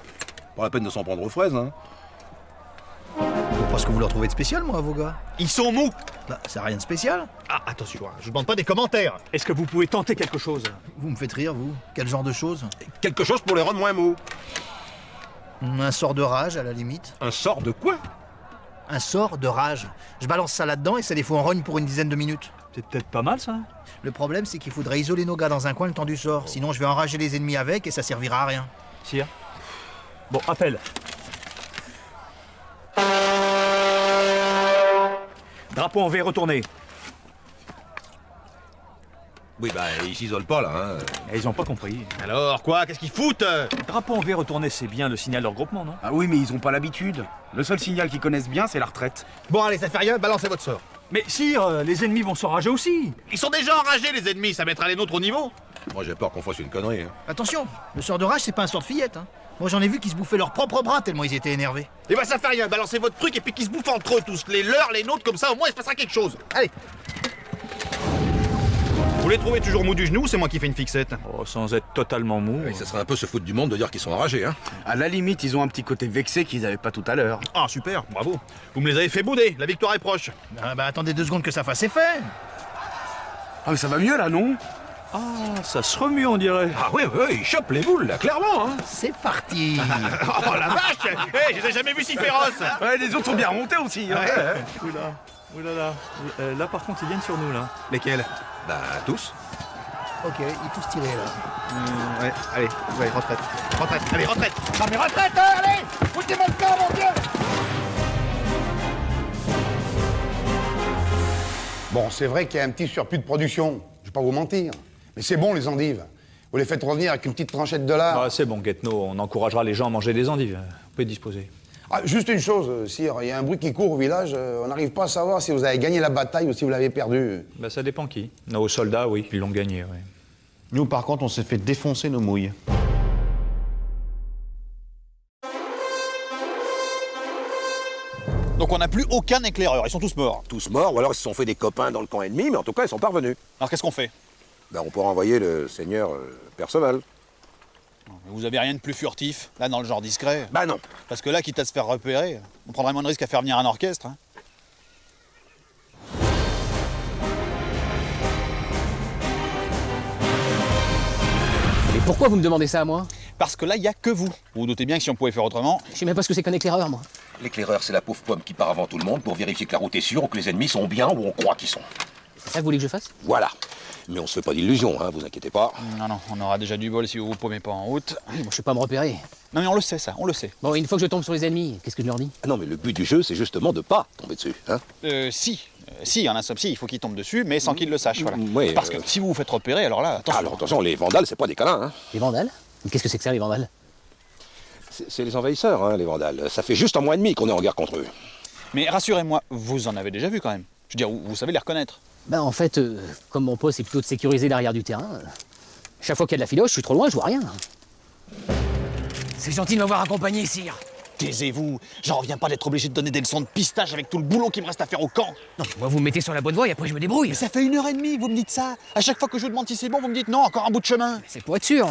pas la peine de s'en prendre aux fraises, hein. Parce que vous leur trouvez de spécial, moi, vos gars. Ils sont mous. Bah, c'est rien de spécial. Ah, attention, hein, je vous demande pas des commentaires. Est-ce que vous pouvez tenter quelque chose? Vous me faites rire, vous. Quel genre de choses? Quelque chose pour les rendre moins mous. Un sort de rage, à la limite. Un sort de quoi? Un sort de rage. Je balance ça là-dedans et ça les fout en rogne pour une dizaine de minutes. C'est peut-être pas mal, ça. Le problème, c'est qu'il faudrait isoler nos gars dans un coin le temps du sort. Sinon, je vais enrager les ennemis avec et ça servira à rien. Sire. Bon, appel. Drapeau en V retourné. Oui, bah, ils s'isolent pas, là, hein. Et ils ont pas compris. Alors, quoi? Qu'est-ce qu'ils foutent? Drapeau en V retourné, c'est bien le signal de regroupement, non? Ah oui, mais ils ont pas l'habitude. Le seul signal qu'ils connaissent bien, c'est la retraite. Bon, allez, ça fait rien, balancez votre sort. Mais sire, les ennemis vont s'enrager aussi. Ils sont déjà enragés, les ennemis, ça mettra les nôtres au niveau. Moi, j'ai peur qu'on fasse une connerie, hein. Attention, le sort de rage, c'est pas un sort de fillette. Hein. Moi, j'en ai vu qui se bouffaient leurs propres bras tellement ils étaient énervés. Et bah, ça fait rien, balancez votre truc et puis qu'ils se bouffent entre eux tous. Les leurs, les nôtres, comme ça, au moins, il se passera quelque chose. Allez. Vous les trouvez toujours mous du genou, c'est moi qui fais une fixette. Oh, sans être totalement mou. Et ça serait un peu se foutre du monde de dire qu'ils sont enragés, hein. À la limite, ils ont un petit côté vexé qu'ils avaient pas tout à l'heure. Ah, super, bravo. Vous me les avez fait bouder, la victoire est proche. Ah bah attendez 2 secondes que ça fasse effet. Ah mais ça va mieux là, non? Ah, ça se remue, on dirait. Ah oui, oui, ils chopent les boules, là, clairement, hein. C'est parti. Oh la vache. Hé, je les ai jamais vus si féroces. Ouais, les autres sont bien remontés aussi. Hein. Oula, oulala. Là, par contre, ils viennent sur nous, là. Lesquels? Bah, tous. Ok, ils tous tirés là. Ouais, allez, retraite. Retraite, allez, retraite. Non mais retraite, allez. Foutez-moi le camp, mon Dieu. Bon, c'est vrai qu'il y a un petit surplus de production, je vais pas vous mentir. Mais c'est bon, les endives. Vous les faites revenir avec une petite tranchette de lard. Ah, c'est bon, Guetno, on encouragera les gens à manger des endives. Vous pouvez disposer. Ah, juste une chose, sire, il y a un bruit qui court au village. On n'arrive pas à savoir si vous avez gagné la bataille ou si vous l'avez perdue. Bah, ça dépend qui. Nos soldats, oui, ils l'ont gagné, oui. Nous, par contre, on s'est fait défoncer nos mouilles. Donc on n'a plus aucun éclaireur, ils sont tous morts. Tous morts, ou alors ils se sont fait des copains dans le camp ennemi, mais en tout cas, ils sont pas revenus. Alors qu'est-ce qu'on fait? Ben, on pourra envoyer le seigneur Perceval. Vous avez rien de plus furtif, là, dans le genre discret? Bah non. Parce que là, quitte à se faire repérer, on prendrait moins de risques à faire venir un orchestre. Hein. Et pourquoi vous me demandez ça à moi? Parce que là, il n'y a que vous. Vous vous doutez bien que si on pouvait faire autrement... Je sais même pas ce que c'est qu'un éclaireur, moi. L'éclaireur, c'est la pauvre pomme qui part avant tout le monde pour vérifier que la route est sûre ou que les ennemis sont bien où on croit qu'ils sont. C'est ça que vous voulez que je fasse? Voilà. Mais on se fait pas d'illusions, hein, vous inquiétez pas. Non, non, on aura déjà du bol si vous vous paumez pas en route. Oui, bon, je sais pas me repérer. Non mais on le sait ça, on le sait. Bon, une fois que je tombe sur les ennemis, qu'est-ce que je leur dis? Ah non, mais le but du jeu, c'est justement de pas tomber dessus, hein. Si, en un somme, si, il faut qu'ils tombent dessus, mais sans qu'ils le sachent, voilà. Ouais, Parce que si vous vous faites repérer, alors là, attention. Alors attention, les vandales, c'est pas des câlins, hein. Les vandales? Mais qu'est-ce que c'est que ça, les vandales? C'est les envahisseurs, hein, les vandales. Ça fait juste un mois et demi qu'on est en guerre contre eux. Mais rassurez-moi, vous en avez déjà vu quand même. Je veux dire, vous savez les reconnaître. Ben en fait, comme mon poste c'est plutôt de sécuriser l'arrière du terrain, chaque fois qu'il y a de la filoche, je suis trop loin, je vois rien. C'est gentil de m'avoir accompagné, sire. Taisez-vous, j'en reviens pas d'être obligé de donner des leçons de pistage avec tout le boulot qui me reste à faire au camp. Non, moi vous me mettez sur la bonne voie et après je me débrouille. Mais ça fait 1h30, vous me dites ça. À chaque fois que je vous demande si c'est bon, vous me dites non, encore un bout de chemin. C'est pour être sûr.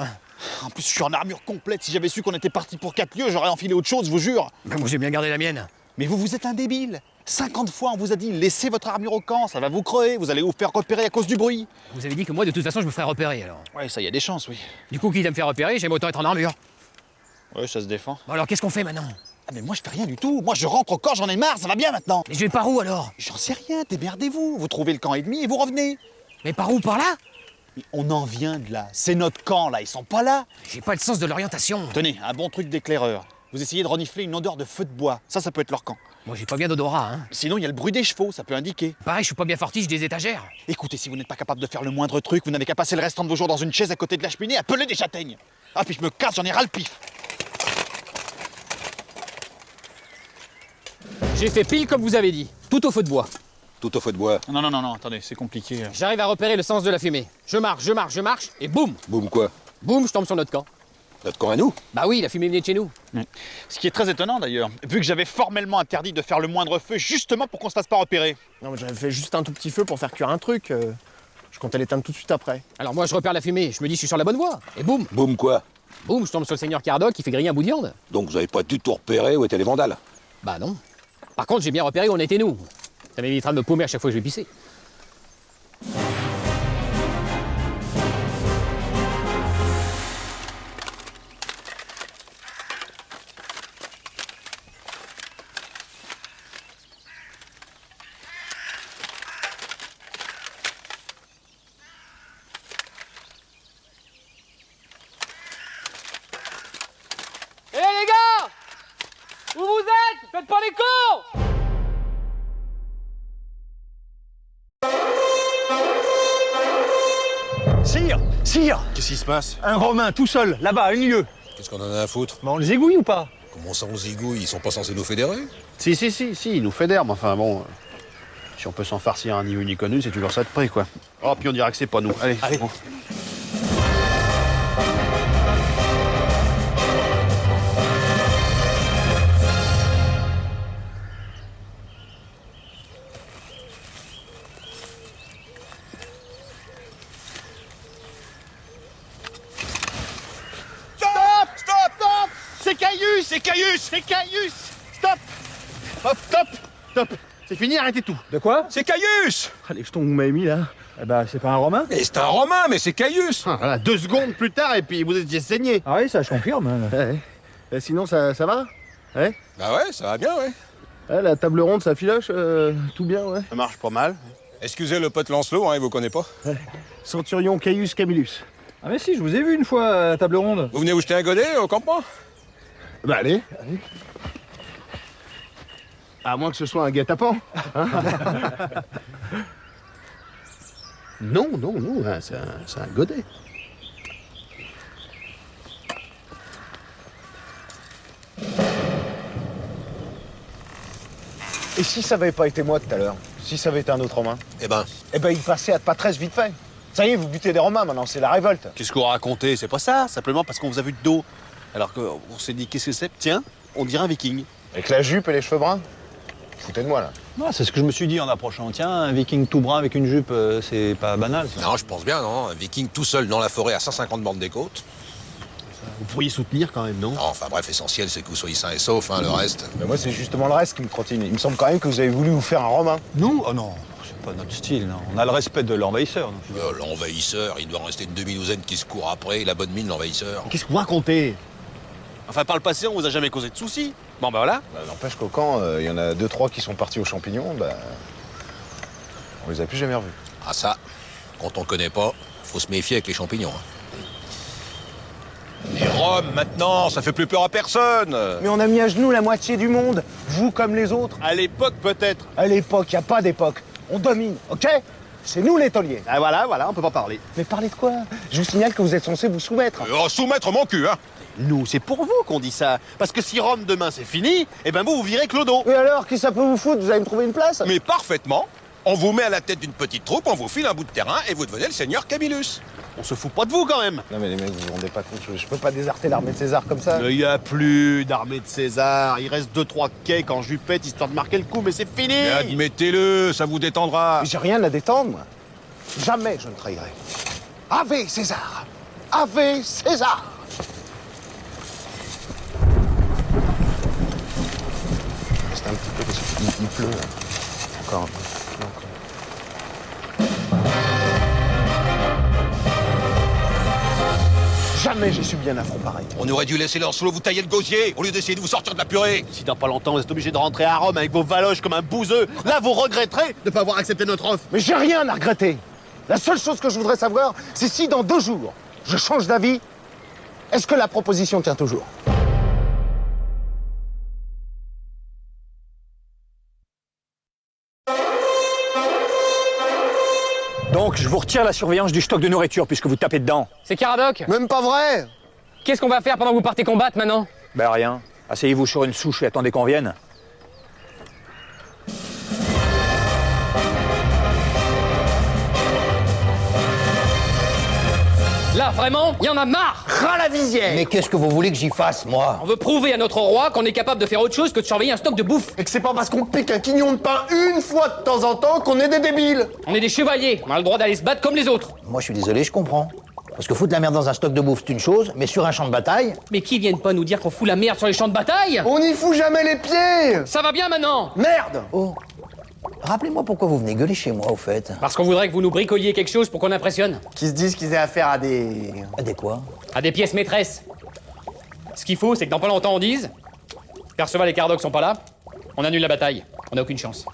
En plus, je suis en armure complète. Si j'avais su qu'on était parti pour 4 lieues, j'aurais enfilé autre chose, je vous jure. Ben moi j'ai bien gardé la mienne. Mais vous êtes un débile. 50 fois, on vous a dit, laissez votre armure au camp, ça va vous crever, vous allez vous faire repérer à cause du bruit. Vous avez dit que moi, de toute façon, je me ferais repérer, alors. Ouais, ça y a des chances, oui. Du coup, quitte à me faire repérer, j'aime autant être en armure. Ouais, ça se défend. Bon, alors, qu'est-ce qu'on fait maintenant? Ah, mais moi, je fais rien du tout. Moi, je rentre au camp, j'en ai marre, ça va bien maintenant. Mais je vais par où, alors? J'en sais rien, démerdez-vous. Vous trouvez le camp ennemi et vous revenez. Mais par où? Par là? Mais on en vient de là. C'est notre camp, là, ils sont pas là. J'ai pas le sens de l'orientation. Tenez, un bon truc d'éclaireur. Vous essayez de renifler une odeur de feu de bois. Ça peut être leur camp. Moi, j'ai pas bien d'odorat, hein. Sinon, il y a le bruit des chevaux, ça peut indiquer. Pareil, je suis pas bien fortiche des étagères. Écoutez, si vous n'êtes pas capable de faire le moindre truc, vous n'avez qu'à passer le restant de vos jours dans une chaise à côté de la cheminée à peler des châtaignes. Ah, puis je me casse, j'en ai ras le pif. J'ai fait pile comme vous avez dit, tout au feu de bois. Tout au feu de bois. Non, attendez, c'est compliqué. J'arrive à repérer le sens de la fumée. Je marche, et boum! Boum quoi? Boum, je tombe sur notre camp. Notre camp à nous? Bah oui, la fumée venait de chez nous. Ce qui est très étonnant d'ailleurs, vu que j'avais formellement interdit de faire le moindre feu justement pour qu'on se fasse pas repérer. Non, mais j'avais fait juste un tout petit feu pour faire cuire un truc. Je comptais l'éteindre tout de suite après. Alors moi, je repère la fumée, je me dis, je suis sur la bonne voie. Et boum, Boum quoi? boum, je tombe sur le seigneur Caradoc qui fait griller un bout de viande. Donc vous avez pas du tout repéré où étaient les vandales? Bah non. Par contre, j'ai bien repéré où on était nous. Ça m'évitera de me paumer à chaque fois que je vais pisser. Hé les gars! Où vous êtes? Faites pas les cons! Sire, Qu'est-ce qui se passe? un Romain tout seul, là-bas, à une lieue. Qu'est-ce qu'on en a à foutre? Mais on le zigouille ou pas? Comment ça on zigouille? Ils sont pas censés nous fédérer? Si, il nous fédère, mais enfin bon. Si on peut s'en farcir un ni vu ni connu, c'est toujours ça de prix, quoi. Oh, puis on dirait que c'est pas nous. Allez. Bon. Stop! C'est Caius! Stop! C'est fini, arrêtez tout. De quoi? C'est Caius! Les jetons que vous m'avez mis là. Eh ben, c'est pas un Romain? Mais c'est un Romain, mais c'est Caius! Voilà, 2 secondes plus tard, et puis vous étiez saigné. Ah oui, ça je confirme. Et sinon, ça va? Ouais? Bah ouais, ça va bien, ouais. La table ronde, ça filoche, tout bien, ouais. Ça marche pas mal. Excusez le pote Lancelot, hein, il vous connaît pas. Centurion Caius Camillus. Ah mais si, je vous ai vu une fois à la table ronde. Vous venez vous jeter un godet au campement? Bah allez. À moins que ce soit un guet-apens. Hein. Non, hein, c'est un godet. Et si ça avait pas été moi tout à l'heure? Si ça avait été un autre Romain? Eh ben, Il passait à pas 13 vite fait. Ça y est, vous butez des Romains maintenant, c'est la révolte. Qu'est-ce qu'on racontait? C'est pas ça, simplement parce qu'on vous a vu de dos. Alors qu'on s'est dit, qu'est-ce que c'est? Tiens, on dirait un viking. Avec la jupe et les cheveux bruns? Foutez de moi là. Ah, c'est ce que je me suis dit en approchant. Tiens, un viking tout brun avec une jupe, c'est pas banal ça. non, je pense bien, non. Un viking tout seul dans la forêt à 150 bornes des côtes. Vous pourriez soutenir quand même, non? Non, enfin bref, l'essentiel c'est que vous soyez sains et saufs, hein, le reste. Mais moi, c'est justement le reste qui me trottine. Il me semble quand même que vous avez voulu vous faire un Romain. Nous? Oh non, c'est pas notre style, non. On a le respect de l'envahisseur. L'envahisseur, il doit en rester une demi-douzaine qui se court après, la bonne mine, l'envahisseur. Qu'est-ce que vous racontez? Enfin, par le passé, on vous a jamais causé de soucis. Bon, ben voilà. N'empêche qu'au camp, il y en a 2-3 qui sont partis aux champignons, on les a plus jamais revus. Ah ça, quand on connaît pas, faut se méfier avec les champignons. Hein. Et Rome, maintenant, ça fait plus peur à personne. Mais on a mis à genoux la moitié du monde, vous comme les autres. À l'époque, peut-être. À l'époque, y a pas d'époque. On domine, ok? C'est nous les tauliers. Ah voilà, on peut pas parler. Mais parlez de quoi? Je vous signale que vous êtes censé vous soumettre. Soumettre mon cul, hein. Nous, c'est pour vous qu'on dit ça. Parce que si Rome demain c'est fini, eh ben vous virez Clodo. Et alors, qui ça peut vous foutre? Vous allez me trouver une place? Mais parfaitement. On vous met à la tête d'une petite troupe, on vous file un bout de terrain et vous devenez le seigneur Camillus. On se fout pas de vous quand même. Non mais les mecs, vous vous rendez pas compte, je peux pas déserter l'armée de César comme ça. Il y a plus d'armée de César. Il reste 2-3 cakes en jupette histoire de marquer le coup, mais c'est fini. Mais admettez-le, ça vous détendra. J'ai rien à détendre, moi. Jamais je ne trahirai. Ave César! Ave César! Reste un petit peu parce qu'il pleut. Là. Encore un peu. Jamais j'ai subi un affront pareil. On aurait dû laisser Lancelot vous tailler le gosier au lieu d'essayer de vous sortir de la purée. Si dans pas longtemps vous êtes obligé de rentrer à Rome avec vos valoches comme un bouseux, là vous regretterez de pas avoir accepté notre offre. Mais j'ai rien à regretter. La seule chose que je voudrais savoir, c'est si dans 2 jours, je change d'avis, est-ce que la proposition tient toujours? Donc, je vous retire la surveillance du stock de nourriture puisque vous tapez dedans. C'est Caradoc? Même pas vrai! Qu'est-ce qu'on va faire pendant que vous partez combattre maintenant? Ben rien. Asseyez-vous sur une souche et attendez qu'on vienne. Là, marre, vraiment. Il y en a marre. Ras la visière. Mais qu'est-ce que vous voulez que j'y fasse, moi? On veut prouver à notre roi qu'on est capable de faire autre chose que de surveiller un stock de bouffe. Et que c'est pas parce qu'on pique un quignon de pain une fois de temps en temps qu'on est des débiles. On est des chevaliers, on a le droit d'aller se battre comme les autres. Moi, je suis désolé, je comprends. Parce que foutre la merde dans un stock de bouffe, c'est une chose, mais sur un champ de bataille... Mais qui viennent pas nous dire qu'on fout la merde sur les champs de bataille? On n'y fout jamais les pieds. Ça va bien maintenant? Merde. Oh, rappelez-moi pourquoi vous venez gueuler chez moi, au fait. Parce qu'on voudrait que vous nous bricoliez quelque chose pour qu'on impressionne. Qui se disent qu'ils aient affaire à des... À des quoi? À des pièces maîtresses. Ce qu'il faut, c'est que dans pas longtemps on dise Perceval et Caradoc sont pas là, on annule la bataille. On n'a aucune chance.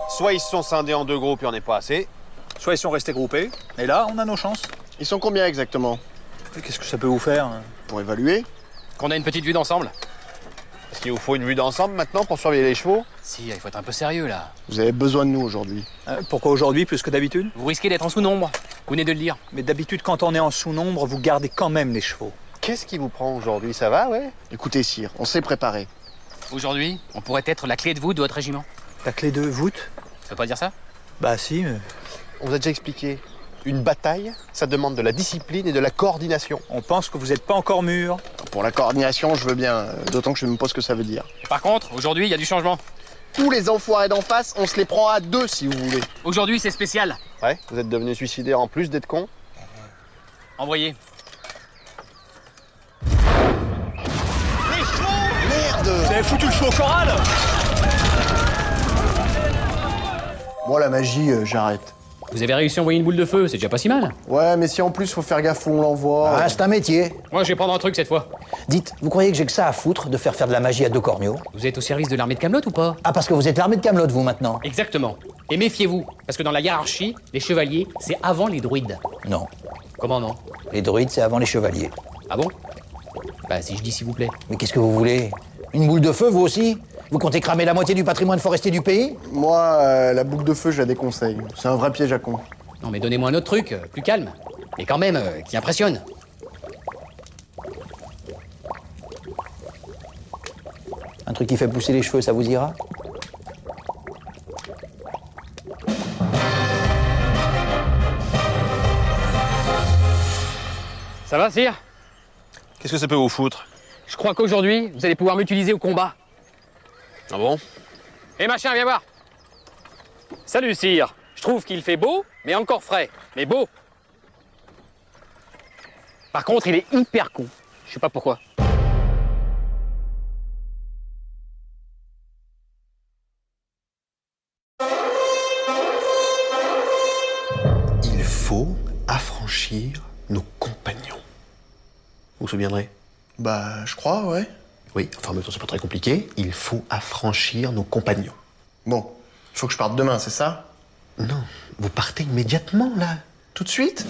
Soit ils se sont scindés en deux groupes et on n'est pas assez. Soit ils sont restés groupés, et là, on a nos chances. Ils sont combien exactement? Qu'est-ce que ça peut vous faire? Pour évaluer. Qu'on a une petite vue d'ensemble. Est-ce qu'il vous faut une vue d'ensemble maintenant pour surveiller les chevaux? Si, il faut être un peu sérieux là. Vous avez besoin de nous aujourd'hui. Pourquoi aujourd'hui plus que d'habitude? Vous risquez d'être en sous-nombre. Vous venez de le dire. Mais d'habitude, quand on est en sous-nombre, vous gardez quand même les chevaux. Qu'est-ce qui vous prend aujourd'hui? Ça va, ouais? Écoutez, sire, on s'est préparé. Aujourd'hui, on pourrait être la clé de voûte de votre régiment. La clé de voûte? Ça veut pas dire ça? Bah si, mais... On vous a déjà expliqué. Une bataille, ça demande de la discipline et de la coordination. On pense que vous n'êtes pas encore mûr. Pour la coordination, je veux bien, d'autant que je ne me pose ce que ça veut dire. Par contre, aujourd'hui, il y a du changement. Tous les enfoirés d'en face, on se les prend à deux si vous voulez. Aujourd'hui, c'est spécial. Ouais, vous êtes devenus suicidaires en plus d'être cons. Envoyez. Merde! Vous avez foutu le cheveu au choral? Moi, la magie, j'arrête. Vous avez réussi à envoyer une boule de feu, c'est déjà pas si mal. Ouais, mais si en plus faut faire gaffe où on l'envoie... Ah, c'est un métier. Moi, je vais prendre un truc cette fois. Dites, vous croyez que j'ai que ça à foutre de faire de la magie à deux corneaux? Vous êtes au service de l'armée de Camelot ou pas? Ah, parce que vous êtes l'armée de Camelot, vous, maintenant? Exactement. Et méfiez-vous, parce que dans la hiérarchie, les chevaliers, c'est avant les druides. Non. Comment non? Les druides, c'est avant les chevaliers. Ah bon? Bah, si je dis s'il vous plaît. Mais qu'est-ce que vous voulez? Une boule de feu, vous aussi? Vous comptez cramer la moitié du patrimoine forestier du pays? Moi, la boucle de feu, je la déconseille. C'est un vrai piège à con. Non mais donnez-moi un autre truc, plus calme. Mais quand même, qui impressionne. Un truc qui fait pousser les cheveux, ça vous ira? Ça va, sire? Qu'est-ce que ça peut vous foutre? Je crois qu'aujourd'hui, vous allez pouvoir m'utiliser au combat. Ah bon? Eh machin, viens voir. Salut, sire. Je trouve qu'il fait beau, mais encore frais. Mais beau. Par contre, il est hyper con. Je sais pas pourquoi. Il faut affranchir nos compagnons. Vous vous souviendrez? Bah, je crois, ouais. Oui, enfin, en même temps, c'est pas très compliqué. Il faut affranchir nos compagnons. Bon, il faut que je parte demain, c'est ça? Non, vous partez immédiatement, là. Tout de suite?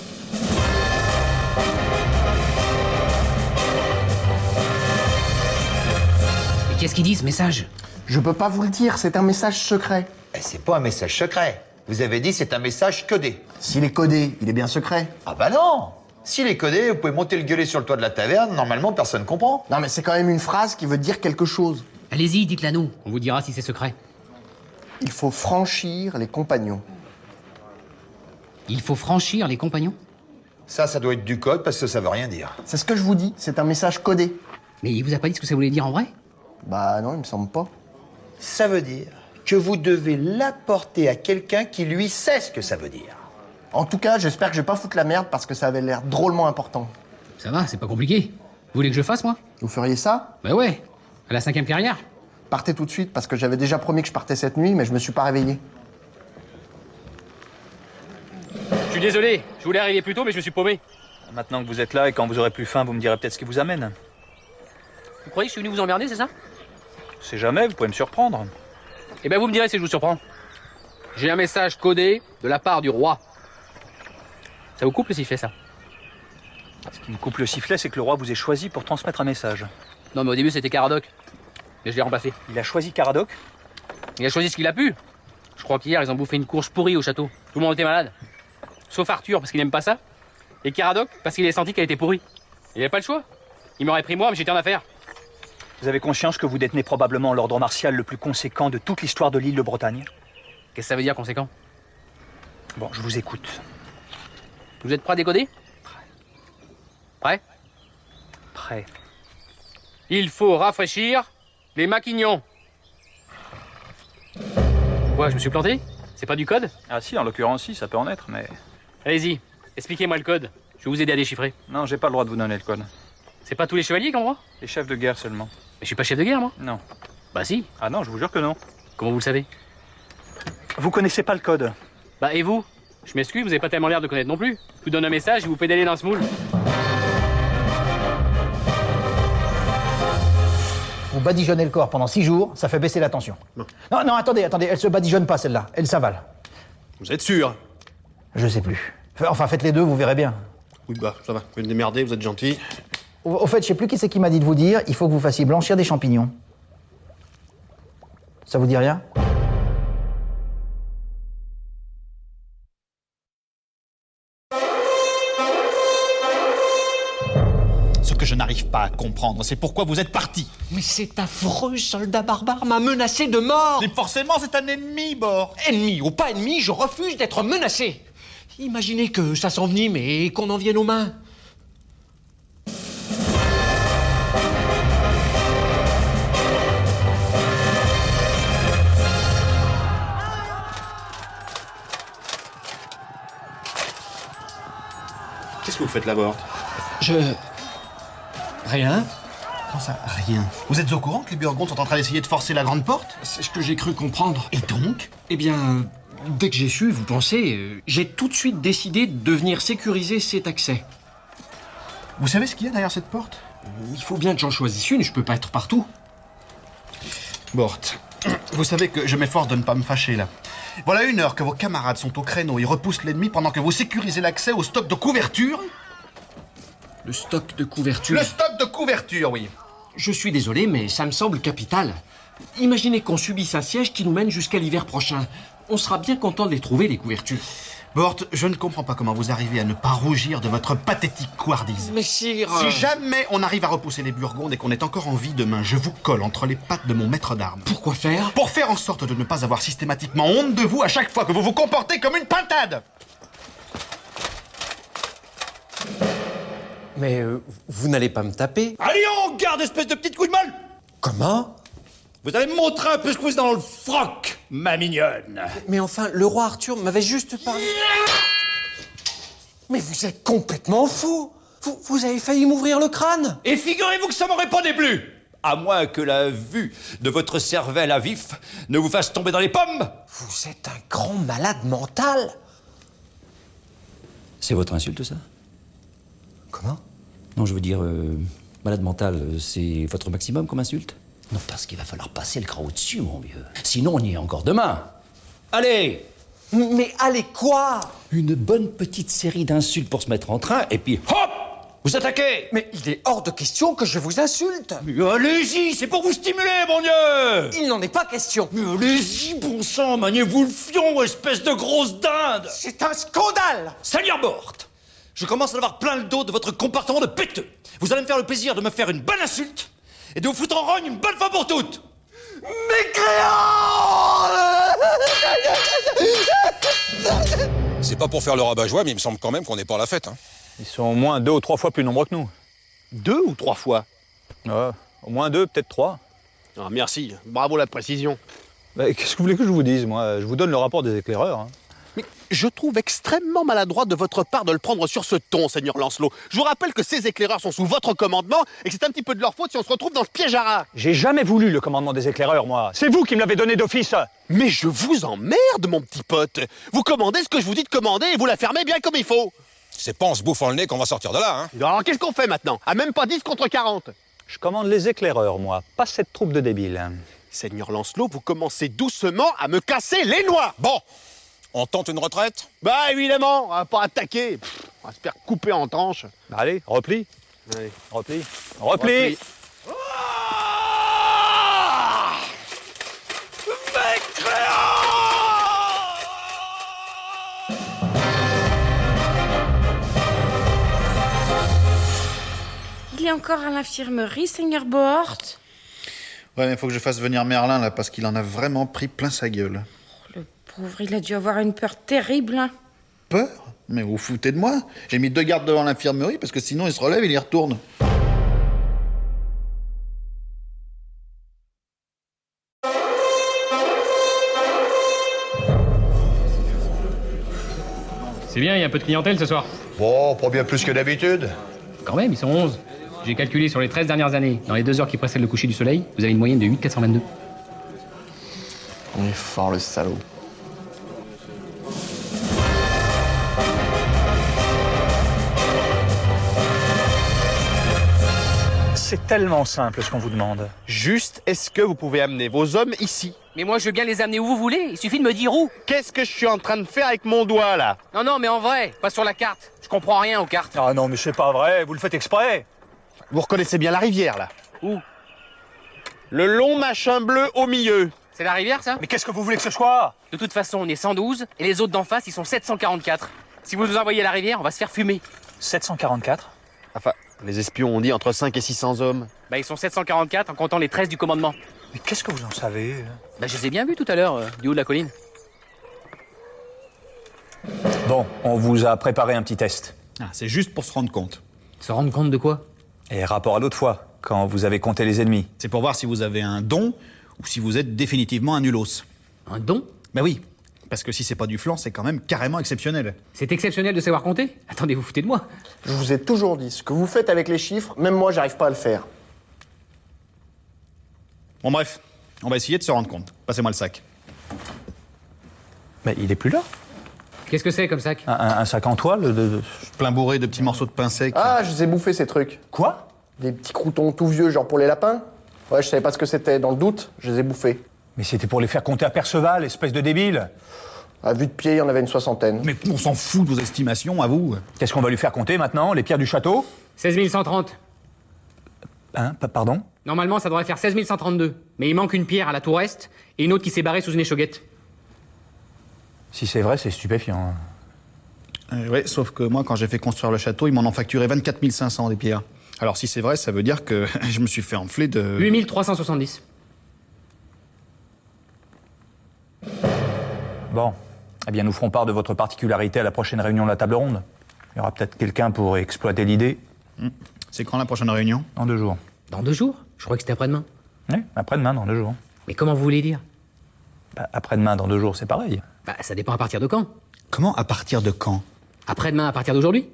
Mais qu'est-ce qu'il dit ce message? Je peux pas vous le dire, c'est un message secret. C'est pas un message secret. Vous avez dit c'est un message codé. S'il est codé, il est bien secret. Ah bah non! S'il est codé, vous pouvez monter le gueuler sur le toit de la taverne, normalement personne comprend. Non mais c'est quand même une phrase qui veut dire quelque chose. Allez-y, dites-la nous. On vous dira si c'est secret. Il faut franchir les compagnons. Il faut franchir les compagnons? Ça doit être du code parce que ça veut rien dire. C'est ce que je vous dis, c'est un message codé. Mais il vous a pas dit ce que ça voulait dire en vrai? Bah non, il me semble pas. Ça veut dire que vous devez l'apporter à quelqu'un qui lui sait ce que ça veut dire. En tout cas, j'espère que je vais pas foutre la merde parce que ça avait l'air drôlement important. Ça va, c'est pas compliqué. Vous voulez que je fasse, moi? Vous feriez ça? Bah ouais, à la 5e carrière. Partez tout de suite parce que j'avais déjà promis que je partais cette nuit, mais je me suis pas réveillé. Je suis désolé, je voulais arriver plus tôt, mais je me suis paumé. Maintenant que vous êtes là et quand vous aurez plus faim, vous me direz peut-être ce qui vous amène. Vous croyez que je suis venu vous emmerder, c'est ça? C'est jamais, vous pouvez me surprendre. Eh ben vous me direz si je vous surprends. J'ai un message codé de la part du roi. Ça vous coupe le sifflet, ça? Ce qui me coupe le sifflet, c'est que le roi vous ait choisi pour transmettre un message. Non, mais au début, c'était Caradoc. Mais je l'ai remplacé. Il a choisi Caradoc? Il a choisi ce qu'il a pu. Je crois qu'hier, ils ont bouffé une courge pourrie au château. Tout le monde était malade. Sauf Arthur, parce qu'il n'aime pas ça. Et Caradoc, parce qu'il a senti qu'elle était pourrie. Il avait pas le choix. Il m'aurait pris moi, mais j'étais en affaire. Vous avez conscience que vous détenez probablement l'ordre martial le plus conséquent de toute l'histoire de l'île de Bretagne? Qu'est-ce que ça veut dire, conséquent? Bon, je vous écoute. Vous êtes prêts à décoder? Prêt? Prêt. Il faut rafraîchir les maquignons. Quoi, je me suis planté? C'est pas du code? Ah si, en l'occurrence, si, ça peut en être, mais... Allez-y, expliquez-moi le code. Je vais vous aider à déchiffrer. Non, j'ai pas le droit de vous donner le code. C'est pas tous les chevaliers qui ont le droit? Les chefs de guerre seulement. Mais je suis pas chef de guerre, moi? Non. Bah si. Ah non, je vous jure que non. Comment vous le savez? Vous connaissez pas le code. Bah et vous? Je m'excuse, vous avez pas tellement l'air de connaître non plus. Je vous donne un message et vous pédalez dans ce moule. Vous badigeonnez le corps pendant 6 jours, ça fait baisser la tension. Non, attendez, elle se badigeonne pas celle-là, elle s'avale. Vous êtes sûr? Je sais plus. Enfin, faites les deux, vous verrez bien. Oui, bah, ça va. Vous pouvez me démerder, vous êtes gentil. Au fait, je sais plus qui c'est qui m'a dit de vous dire, il faut que vous fassiez blanchir des champignons. Ça vous dit rien? Ce que je n'arrive pas à comprendre, c'est pourquoi vous êtes parti. Mais cet affreux soldat barbare m'a menacé de mort. Mais forcément, c'est un ennemi, Bort. Ennemi ou pas ennemi, je refuse d'être menacé. Imaginez que ça s'envenime et qu'on en vienne aux mains. Qu'est-ce que vous faites là, Bort? Rien. Comment ça, rien? Vous êtes au courant que les Burgondes sont en train d'essayer de forcer la grande porte? C'est ce que j'ai cru comprendre. Et donc? Eh bien, dès que j'ai su, vous pensez, j'ai tout de suite décidé de venir sécuriser cet accès. Vous savez ce qu'il y a derrière cette porte? Il faut bien que j'en choisisse une, je peux pas être partout. Bort, vous savez que je m'efforce de ne pas me fâcher, là. Voilà 1 heure que vos camarades sont au créneau, ils repoussent l'ennemi pendant que vous sécurisez l'accès au stock de couverture. Le stock de couverture? Le stock de couverture, oui. Je suis désolé, mais ça me semble capital. Imaginez qu'on subisse un siège qui nous mène jusqu'à l'hiver prochain. On sera bien content de les trouver, les couvertures. Bort, je ne comprends pas comment vous arrivez à ne pas rougir de votre pathétique couardise. Mais sire... Si jamais on arrive à repousser les Burgondes et qu'on est encore en vie demain, je vous colle entre les pattes de mon maître d'armes. Pourquoi faire? Pour faire en sorte de ne pas avoir systématiquement honte de vous à chaque fois que vous vous comportez comme une pintade. Mais vous n'allez pas me taper? Allez, on garde, espèce de petite couille de molle. Comment? Vous allez me montrer un peu ce que vous êtes dans le froc, ma mignonne. Mais enfin, le roi Arthur m'avait juste parlé... Mais vous êtes complètement fou! Vous avez failli m'ouvrir le crâne! Et figurez-vous que ça m'aurait pas déplu. À moins que la vue de votre cervelle à vif ne vous fasse tomber dans les pommes. Vous êtes un grand malade mental! C'est votre insulte, ça? Comment? Non, je veux dire, malade mental, c'est votre maximum comme insulte? Non, parce qu'il va falloir passer le cran au-dessus, mon vieux. Sinon, on y est encore demain. Allez! Mais allez quoi? Une bonne petite série d'insultes pour se mettre en train, et puis hop! Vous attaquez! Mais il est hors de question que je vous insulte! Mais allez-y, c'est pour vous stimuler, mon Dieu! Il n'en est pas question! Mais allez-y, bon sang, maniez-vous le fion, espèce de grosse dinde! C'est un scandale! Seigneur Bort, je commence à avoir plein le dos de votre comportement de péteux. Vous allez me faire le plaisir de me faire une bonne insulte et de vous foutre en rogne une bonne fois pour toutes. C'est pas pour faire le rabat-joie, mais il me semble quand même qu'on n'est pas à la fête. Hein. Ils sont au moins 2 ou 3 fois plus nombreux que nous. 2 ou 3 fois? Au moins 2, peut-être 3. Ah, merci, bravo la précision. Bah, qu'est-ce que vous voulez que je vous dise, moi? Je vous donne le rapport des éclaireurs. Hein. Mais je trouve extrêmement maladroit de votre part de le prendre sur ce ton, Seigneur Lancelot. Je vous rappelle que ces éclaireurs sont sous votre commandement et que c'est un petit peu de leur faute si on se retrouve dans ce piège à rats. J'ai jamais voulu le commandement des éclaireurs, moi. C'est vous qui me l'avez donné d'office. Mais je vous emmerde, mon petit pote. Vous commandez ce que je vous dis de commander et vous la fermez bien comme il faut. C'est pas en se bouffant le nez qu'on va sortir de là, hein. Alors qu'est-ce qu'on fait maintenant? À même pas 10 contre 40. Je commande les éclaireurs, moi, pas cette troupe de débiles. Seigneur Lancelot, vous commencez doucement à me casser les noix. Bon, on tente une retraite? Bah évidemment, on va pas attaquer. On va se faire couper en tranches. Allez, repli. Allez. Repli. Repli. Il est encore à l'infirmerie, Seigneur Bort. Ouais, mais il faut que je fasse venir Merlin, là, parce qu'il en a vraiment pris plein sa gueule. Le Pauvre, il a dû avoir une peur terrible. Hein. Peur? Mais vous foutez de moi? J'ai mis 2 gardes devant l'infirmerie parce que sinon il se relève et il y retourne. C'est bien, il y a un peu de clientèle ce soir. Bon, pas bien plus que d'habitude. Quand même, ils sont 11. J'ai calculé sur les 13 dernières années, dans les 2 heures qui précèdent le coucher du soleil, vous avez une moyenne de 8,422. On est fort, le salaud. C'est tellement simple ce qu'on vous demande. Juste, est-ce que vous pouvez amener vos hommes ici? Mais moi, je veux bien les amener où vous voulez, il suffit de me dire où. Qu'est-ce que je suis en train de faire avec mon doigt, là? Non, mais en vrai, pas sur la carte. Je comprends rien aux cartes. Ah non, mais c'est pas vrai, vous le faites exprès. Vous reconnaissez bien la rivière, là? Où? Le long machin bleu au milieu. C'est la rivière, ça? Mais qu'est-ce que vous voulez que ce soit? De toute façon, on est 112, et les autres d'en face, ils sont 744. Si vous nous envoyez à la rivière, on va se faire fumer. 744? Enfin, les espions ont dit entre 5 et 600 hommes. Bah, ils sont 744 en comptant les 13 du commandement. Mais qu'est-ce que vous en savez? Bah, je les ai bien vus tout à l'heure, du haut de la colline. Bon, on vous a préparé un petit test. Ah, c'est juste pour se rendre compte. Se rendre compte de quoi? Et rapport à l'autre fois, quand vous avez compté les ennemis. C'est pour voir si vous avez un don ou si vous êtes définitivement un nulos. Un don? Ben oui, parce que si c'est pas du flan, c'est quand même carrément exceptionnel. C'est exceptionnel de savoir compter? Attendez, vous foutez de moi? Je vous ai toujours dit, ce que vous faites avec les chiffres, même moi, j'arrive pas à le faire. Bon bref, on va essayer de se rendre compte. Passez-moi le sac. Mais il est plus là. Qu'est-ce que c'est comme sac? Un sac en toile plein bourré de petits morceaux de pain sec. Ah, je les ai bouffés, ces trucs. Quoi? Des petits croutons tout vieux, genre pour les lapins. Ouais, je savais pas ce que c'était. Dans le doute, je les ai bouffés. Mais c'était pour les faire compter à Perceval, espèce de débile. À vue de pied, il y en avait une 60aine. Mais on s'en fout de vos estimations, à vous. Qu'est-ce qu'on va lui faire compter maintenant? Les pierres du château? 16 130. Hein? Pardon? Normalement, ça devrait faire 16 132. Mais il manque une pierre à la tour est et une autre qui s'est barrée sous une échauguette. Si c'est vrai, c'est stupéfiant. Ouais, sauf que moi, quand j'ai fait construire le château, ils m'en ont facturé 24 500 des pierres. Alors si c'est vrai, ça veut dire que je me suis fait enfler de... 8 370. Bon. Eh bien, nous ferons part de votre particularité à la prochaine réunion de la table ronde. Il y aura peut-être quelqu'un pour exploiter l'idée. C'est quand la prochaine réunion? Dans 2 jours. Dans 2 jours? Je crois que c'était après-demain. Oui, après-demain, dans 2 jours. Mais comment vous voulez dire? Bah, après-demain, dans 2 jours, c'est pareil. Bah, ça dépend à partir de quand. Comment à partir de quand? Après-demain, à partir d'aujourd'hui?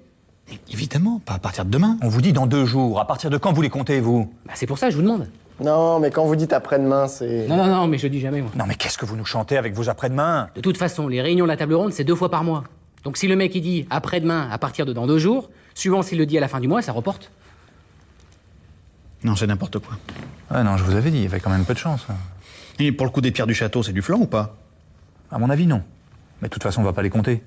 Évidemment, pas à partir de demain. On vous dit dans 2 jours. À partir de quand vous les comptez, vous? Bah, c'est pour ça que je vous demande. Non, mais quand vous dites après-demain, c'est... Non, mais je dis jamais, moi. Non, mais qu'est-ce que vous nous chantez avec vos après-demain? De toute façon, les réunions de la table ronde, c'est 2 fois par mois. Donc si le mec, il dit après-demain, à partir de dans 2 jours, suivant s'il le dit à la fin du mois, ça reporte. Non, c'est n'importe quoi. Ah non, je vous avais dit, il y avait quand même peu de chance. Et pour le coup des pierres du château, c'est du flan ou pas? À mon avis, non. Mais de toute façon, on va pas les compter.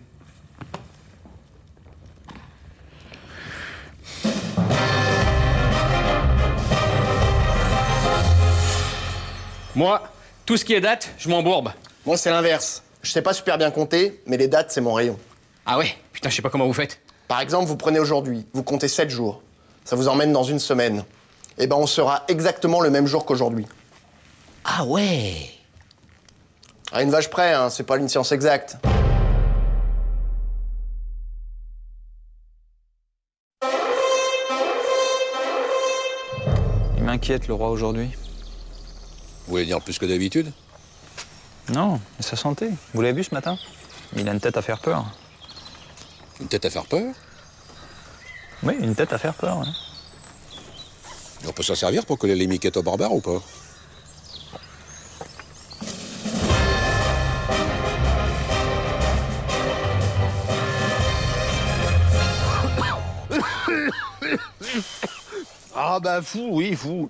Moi, tout ce qui est date, je m'embourbe. Moi, c'est l'inverse. Je sais pas super bien compter, mais les dates, c'est mon rayon. Ah ouais? Putain, je sais pas comment vous faites. Par exemple, vous prenez aujourd'hui, vous comptez 7 jours. Ça vous emmène dans une semaine. Eh ben, on sera exactement le même jour qu'aujourd'hui. Ah ouais? À une vache près, hein, c'est pas une science exacte. Il m'inquiète, le roi, aujourd'hui. Vous voulez dire plus que d'habitude? Non, mais sa santé. Vous l'avez vu ce matin? Il a une tête à faire peur. Une tête à faire peur? Oui, une tête à faire peur. Ouais. Et on peut s'en servir pour coller les miquettes aux barbares ou pas? Ah bah fou, oui, fou.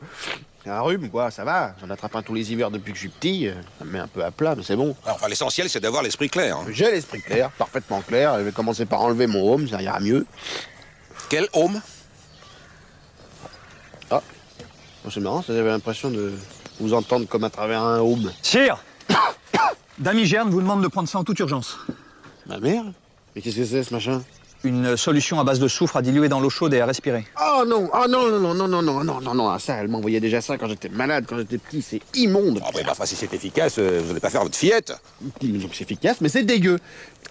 Un rhume, quoi, ça va. J'en attrape un tous les hivers depuis que je suis petit. Ça me met un peu à plat, mais c'est bon. Alors, enfin, l'essentiel, c'est d'avoir l'esprit clair. hein. J'ai l'esprit clair, parfaitement clair. Je vais commencer par enlever mon home, ça ira mieux. Quel homme? Ah, c'est marrant, ça, j'avais l'impression de vous entendre comme à travers un home. Sire Dame Gerne vous demande de prendre ça en toute urgence. Ma mère? Mais qu'est-ce que c'est, ce machin? Une solution à base de soufre à diluer dans l'eau chaude et à respirer. Oh non, ah non, non, non, non, non, non, non, non, ça, elle m'envoyait déjà ça quand j'étais malade, quand j'étais petit, c'est immonde. Ah, bah, si c'est efficace, vous n'allez pas faire votre fillette. C'est efficace, mais c'est dégueu.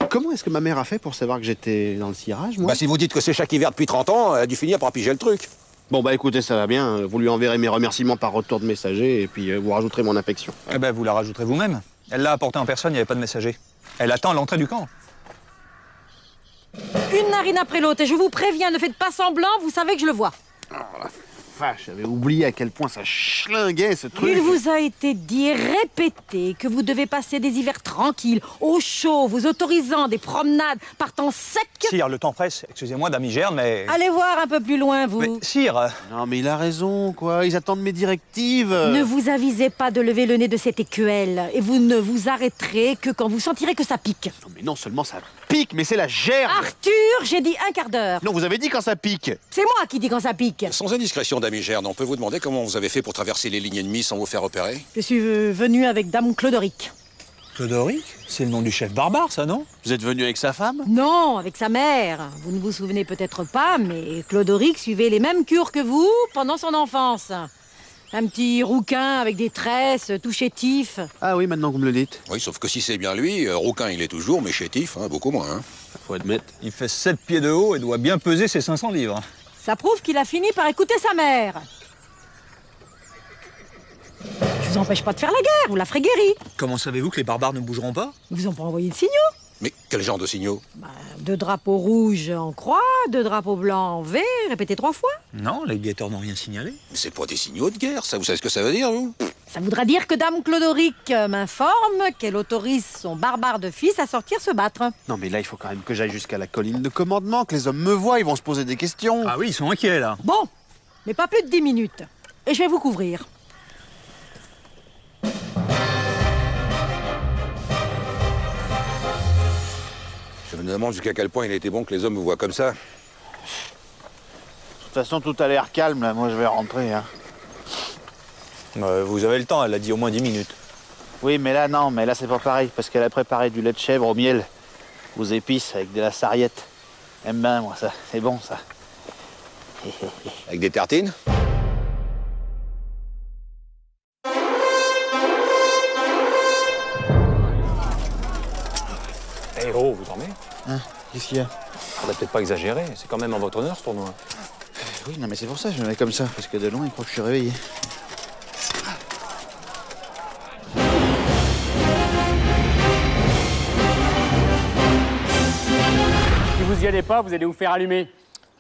Comment est-ce que ma mère a fait pour savoir que j'étais dans le cirage, moi? Bah, si vous dites que c'est chaque hiver depuis 30 ans, elle a dû finir par piger le truc. Bon, bah écoutez, ça va bien. Vous lui enverrez mes remerciemments par retour de messager, et puis vous rajouterez mon affection. Eh ben, vous la rajouterez vous-même. Elle l'a apporté en personne, il n'y avait pas de messager. Elle attend à l'entrée du camp. Une narine après l'autre, et je vous préviens, ne faites pas semblant, vous savez que je le vois. Oh la vache, j'avais oublié à quel point ça schlinguait, ce truc. Il vous a été dit, répété, que vous devez passer des hivers tranquilles, au chaud, vous autorisant des promenades par temps sec. Sire, le temps presse. Excusez-moi, dame Igerne, mais... Allez voir un peu plus loin, vous. Mais, sire... Non, mais il a raison, quoi. Ils attendent mes directives. Ne vous avisez pas de lever le nez de cette écuelle, et vous ne vous arrêterez que quand vous sentirez que ça pique. Non, mais non seulement ça pique, mais c'est la gerbe. Arthur, j'ai dit un quart d'heure. Non, vous avez dit quand ça pique. C'est moi qui dis quand ça pique. Sans indiscrétion, dame Igerne, on peut vous demander comment vous avez fait pour traverser les lignes ennemies sans vous faire repérer? Je suis venu avec dame Clodoric. Clodoric? C'est le nom du chef barbare, ça, non? Vous êtes venu avec sa femme? Non, avec sa mère. Vous ne vous souvenez peut-être pas, mais Clodoric suivait les mêmes cures que vous pendant son enfance. Un petit rouquin avec des tresses, tout chétif. Ah oui, maintenant que vous me le dites. Oui, sauf que si c'est bien lui, Rouquin il est toujours, mais chétif, hein, beaucoup moins. Hein. Faut admettre. Il fait 7 pieds de haut et doit bien peser ses 500 livres. Ça prouve qu'il a fini par écouter sa mère. Je vous empêche pas de faire la guerre, vous la ferez guérie. Comment savez-vous que les barbares ne bougeront pas? Ils vous ont pas envoyé de signaux? Mais quel genre de signaux? 2 drapeaux rouges en croix, 2 drapeaux blancs en V, répétez 3 fois. Non, les guetteurs n'ont rien signalé. Mais c'est pas des signaux de guerre, ça, vous savez ce que ça veut dire, vous? Ça voudra dire que dame Clodoric m'informe qu'elle autorise son barbare de fils à sortir se battre. Non, mais là, il faut quand même que j'aille jusqu'à la colline de commandement, que les hommes me voient, ils vont se poser des questions. Ah oui, ils sont inquiets, là. Bon, mais pas plus de 10 minutes. Et je vais vous couvrir. Je me demande jusqu'à quel point il a été bon que les hommes me voient comme ça. De toute façon, tout a l'air calme, là. Moi, je vais rentrer, hein. Vous avez le temps, elle a dit au moins 10 minutes. Oui, mais là, non, mais là, c'est pas pareil, parce qu'elle a préparé du lait de chèvre au miel, aux épices, avec de la sarriette. J'aime bien, moi, ça. C'est bon, ça. Avec des tartines? Eh oh, vous dormez? Hein? Qu'est-ce qu'il y a? On va peut-être pas exagérer, c'est quand même en votre honneur ce tournoi. Oui, non, mais c'est pour ça que je me mets comme ça, parce que de loin, ils croient que je suis réveillé. Si vous y allez pas, vous allez vous faire allumer.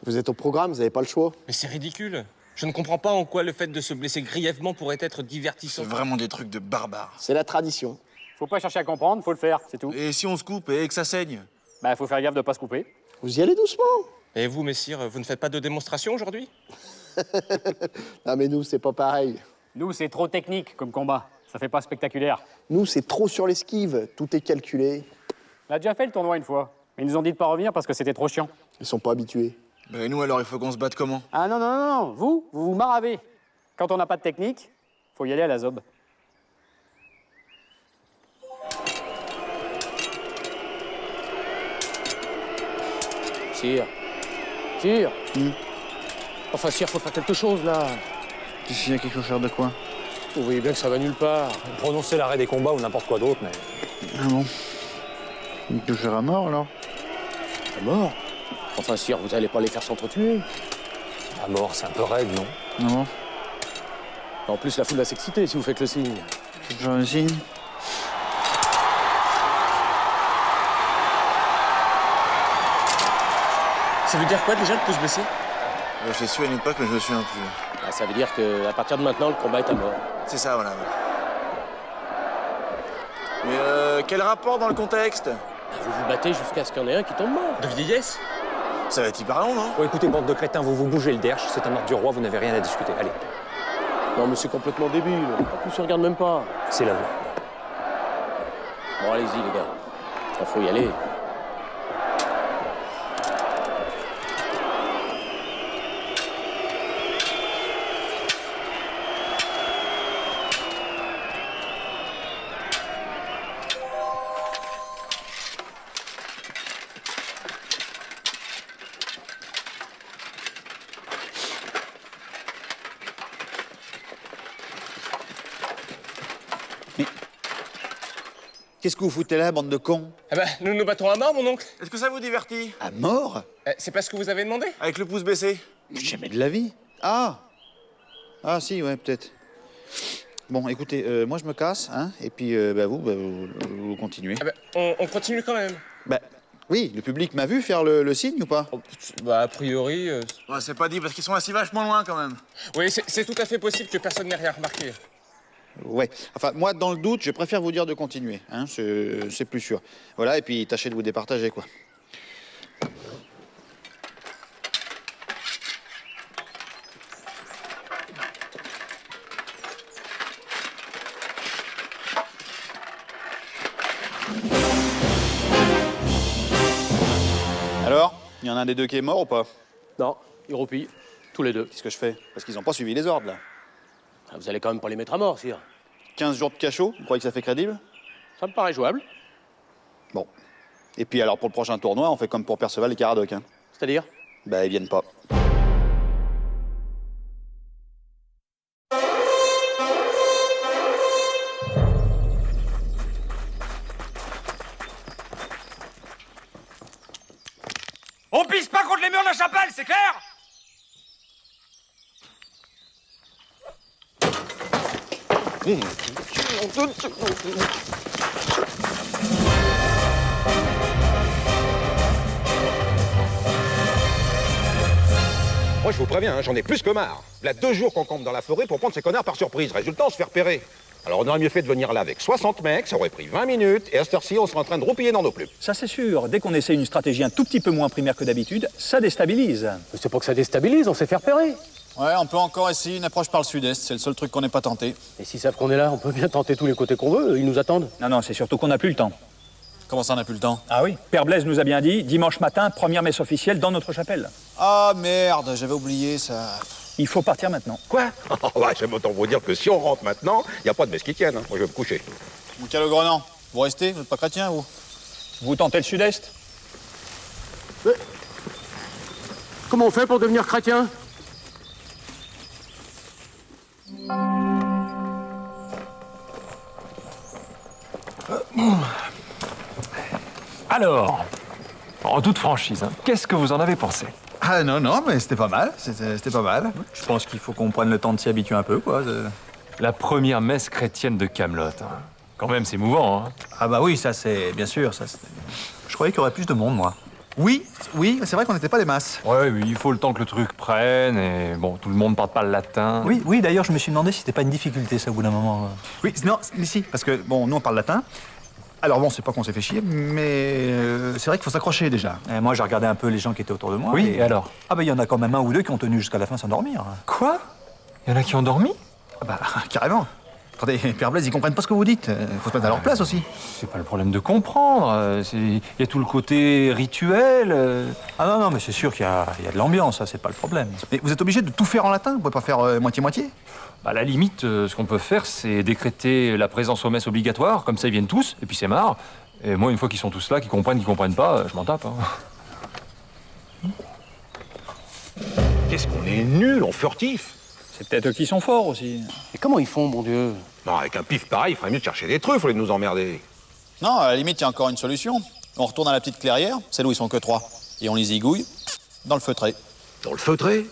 Vous êtes au programme, vous n'avez pas le choix. Mais c'est ridicule. Je ne comprends pas en quoi le fait de se blesser grièvement pourrait être divertissant. C'est vraiment des trucs de barbares. C'est la tradition. Faut pas chercher à comprendre, faut le faire, c'est tout. Et si on se coupe et que ça saigne? Bah, faut faire gaffe de pas se couper. Vous y allez doucement. Et vous, messire, vous ne faites pas de démonstration aujourd'hui? Non mais nous, c'est pas pareil. Nous, c'est trop technique comme combat. Ça fait pas spectaculaire. Nous, c'est trop sur l'esquive. Tout est calculé. On a déjà fait le tournoi une fois. Mais ils nous ont dit de pas revenir parce que c'était trop chiant. Ils sont pas habitués. Ben et nous alors, il faut qu'on se batte comment? Ah non, non, non, non. Vous vous maravez. Quand on n'a pas de technique, faut y aller à la zob. Sire. Sire. Enfin, Sire, faut faire quelque chose, là. Qu'est-ce qu'il y a quelque chose de quoi? Vous voyez bien que ça va nulle part. Prononcer l'arrêt des combats ou n'importe quoi d'autre, mais... Ah bon? Une toucher à mort, alors? À mort? Enfin, Sire, vous allez pas les faire s'entretuer. À mort, c'est un peu raide, non? Non. En plus, la foule va s'exciter si vous faites le signe. C'est toujours un signe? Ça veut dire quoi déjà le pouce baissé? Je suis à une époque, mais je me souviens plus. Bah, ça veut dire qu'à partir de maintenant, le combat est à mort. C'est ça, voilà. Mais quel rapport dans le contexte? Vous vous battez jusqu'à ce qu'il y en ait un qui tombe mort. De vieillesse? Ça va être hyper long, non? Bon, écoutez, bande de crétins, vous bougez le derche, c'est un ordre du roi, vous n'avez rien à discuter. Allez. Non, mais c'est complètement débile. En plus, on regarde même pas. C'est la voie. Bon, allez-y, les gars. Il faut y aller. Qu'est-ce que vous foutez là, bande de cons? Ah bah, nous nous battons à mort, mon oncle. Est-ce que ça vous divertit? À mort? C'est pas ce que vous avez demandé? Avec le pouce baissé? Jamais de la vie. Ah! Ah si, ouais, peut-être. Bon, écoutez, moi je me casse, hein, et puis vous continuez. Ah bah, on continue quand même. Bah, oui, le public m'a vu faire le signe ou pas? Bah, a priori... Ouais, c'est pas dit, parce qu'ils sont assis vachement loin quand même. Oui, c'est tout à fait possible que personne n'ait rien remarqué. Ouais, enfin, moi, dans le doute, je préfère vous dire de continuer, hein, c'est plus sûr. Voilà, et puis tâchez de vous départager, quoi. Alors, il y en a un des deux qui est mort ou pas? Non, ils roupillent, tous les deux. Qu'est-ce que je fais? Parce qu'ils n'ont pas suivi les ordres, là. Ah, vous allez quand même pas les mettre à mort, sire. 15 jours de cachot, vous croyez que ça fait crédible? Ça me paraît jouable. Bon. Et puis alors, pour le prochain tournoi, on fait comme pour Perceval et Caradoc, hein. C'est-à-dire? Bah, ils viennent pas. On pisse pas contre les murs de la chapelle, c'est clair? Moi, je vous préviens, hein, j'en ai plus que marre. Là, 2 jours qu'on campe dans la forêt pour prendre ces connards par surprise. Résultat, on se fait repérer. Alors, on aurait mieux fait de venir là avec 60 mecs, ça aurait pris 20 minutes, et à cette heure-ci, on serait en train de roupiller dans nos plumes. Ça, c'est sûr. Dès qu'on essaie une stratégie un tout petit peu moins primaire que d'habitude, ça déstabilise. Mais c'est pas que ça déstabilise, on s'est fait repérer. Ouais, on peut encore essayer une approche par le sud-est, c'est le seul truc qu'on n'ait pas tenté. Et s'ils savent qu'on est là, on peut bien tenter tous les côtés qu'on veut, ils nous attendent. Non, c'est surtout qu'on n'a plus le temps. Comment ça, on n'a plus le temps? Ah oui, Père Blaise nous a bien dit, dimanche matin, première messe officielle dans notre chapelle. Ah merde, j'avais oublié ça. Il faut partir maintenant. Quoi? Ouais, j'aime autant vous dire que si on rentre maintenant, il n'y a pas de messe qui tienne. Hein. Moi, je vais me coucher. Mon Calogrenant, vous restez? Vous n'êtes pas chrétien, vous? Vous tentez le sud-est? Comment on fait pour devenir chrétien? Alors, en toute franchise, hein, qu'est-ce que vous en avez pensé? Ah non, mais c'était pas mal, c'était pas mal. Je pense qu'il faut qu'on prenne le temps de s'y habituer un peu, quoi. La première messe chrétienne de Camelot. Hein. Quand même, c'est émouvant. Hein. Ah bah oui, ça c'est... Bien sûr, ça c'est... Je croyais qu'il y aurait plus de monde, moi. Oui, c'est vrai qu'on n'était pas des masses. Ouais, mais il faut le temps que le truc prenne, et bon, tout le monde parle pas le latin. Oui, d'ailleurs, je me suis demandé si c'était pas une difficulté, ça, au bout d'un moment. Oui, non, si, parce que, bon, nous on parle latin. Alors bon, c'est pas qu'on s'est fait chier, mais c'est vrai qu'il faut s'accrocher déjà. Et moi, j'ai regardé un peu les gens qui étaient autour de moi. Oui, et alors? Ah bah, il y en a quand même un ou deux qui ont tenu jusqu'à la fin sans dormir. Quoi? Il y en a qui ont dormi? Ah bah, carrément. Attendez, Père Blaise, ils comprennent pas ce que vous dites. Faut se mettre à leur place aussi. C'est pas le problème de comprendre. Il y a tout le côté rituel. Ah non, mais c'est sûr qu'il y a de l'ambiance, ça, c'est pas le problème. Mais vous êtes obligé de tout faire en latin? Vous pouvez pas faire moitié-moitié? Bah, à la limite, ce qu'on peut faire, c'est décréter la présence aux messes obligatoire, comme ça ils viennent tous, et puis c'est marre. Et moi, une fois qu'ils sont tous là, qu'ils comprennent pas, je m'en tape. Hein. Qu'est-ce qu'on est nuls en furtif. C'est peut-être eux qui sont forts aussi. Et comment ils font, mon Dieu? Non, avec un pif pareil, il ferait mieux de chercher des trucs, au lieu de nous emmerder. Non, à la limite, il y a encore une solution. On retourne à la petite clairière, celle où ils sont que 3. Et on les zigouille dans le feutré. Dans le feutré?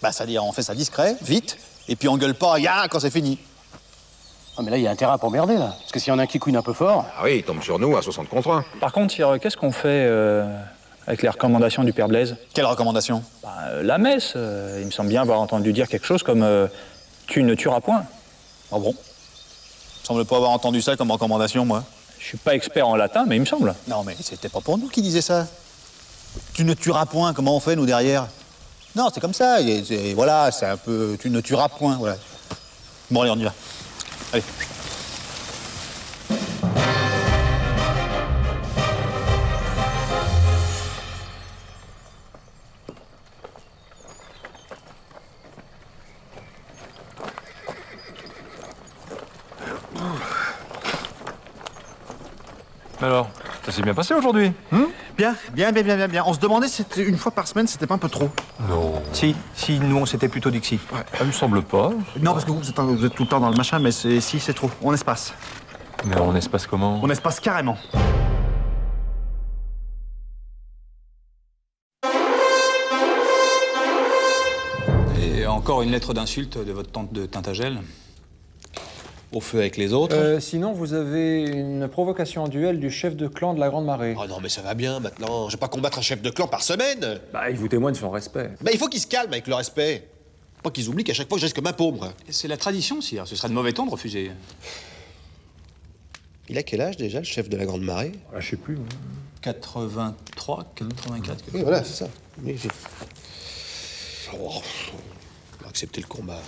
Bah, c'est-à-dire, on fait ça discret, vite, et puis on gueule pas, quand c'est fini. Ah, mais là, il y a intérêt à pas emmerder, là. Parce que s'il y en a un qui couine un peu fort... Ah oui, il tombe sur nous à 60 contre 1. Par contre, Sire, qu'est-ce qu'on fait avec les recommandations du Père Blaise? Quelles recommandations? La messe. Il me semble bien avoir entendu dire quelque chose comme tu ne tueras point. Ah bon? Il me semble pas avoir entendu ça comme recommandation, moi. Je suis pas expert en latin, mais il me semble. Non, mais c'était pas pour nous qui disait ça. Tu ne tueras point, comment on fait, nous, derrière? Non, c'est comme ça. Voilà, c'est un peu... Tu ne tueras point, voilà. Bon, allez, on y va. Allez. Alors, ça s'est bien passé aujourd'hui? Bien. On se demandait si c'était une fois par semaine, c'était pas un peu trop. Non. Si, nous, on s'était plutôt dit que si. Ça me semble pas. Non, parce que vous êtes tout le temps dans le machin, mais si, c'est trop. On espace. Mais on espace comment? On espace carrément. Et encore une lettre d'insulte de votre tante de Tintagel. Au feu avec les autres. Sinon, vous avez une provocation en duel du chef de clan de la Grande Marée. Oh non, mais ça va bien maintenant. Je vais pas combattre un chef de clan par semaine. Bah, il vous témoigne son respect. Bah, il faut qu'ils se calment avec le respect. Pas qu'ils oublient qu'à chaque fois, je reste comme un pauvre. C'est la tradition, sire. Ce serait de mauvais ton de refuser. Il a quel âge déjà, le chef de la Grande Marée? Ah, je sais plus. 83, 84. Oui, voilà, c'est ça. Oui, on va accepter le combat.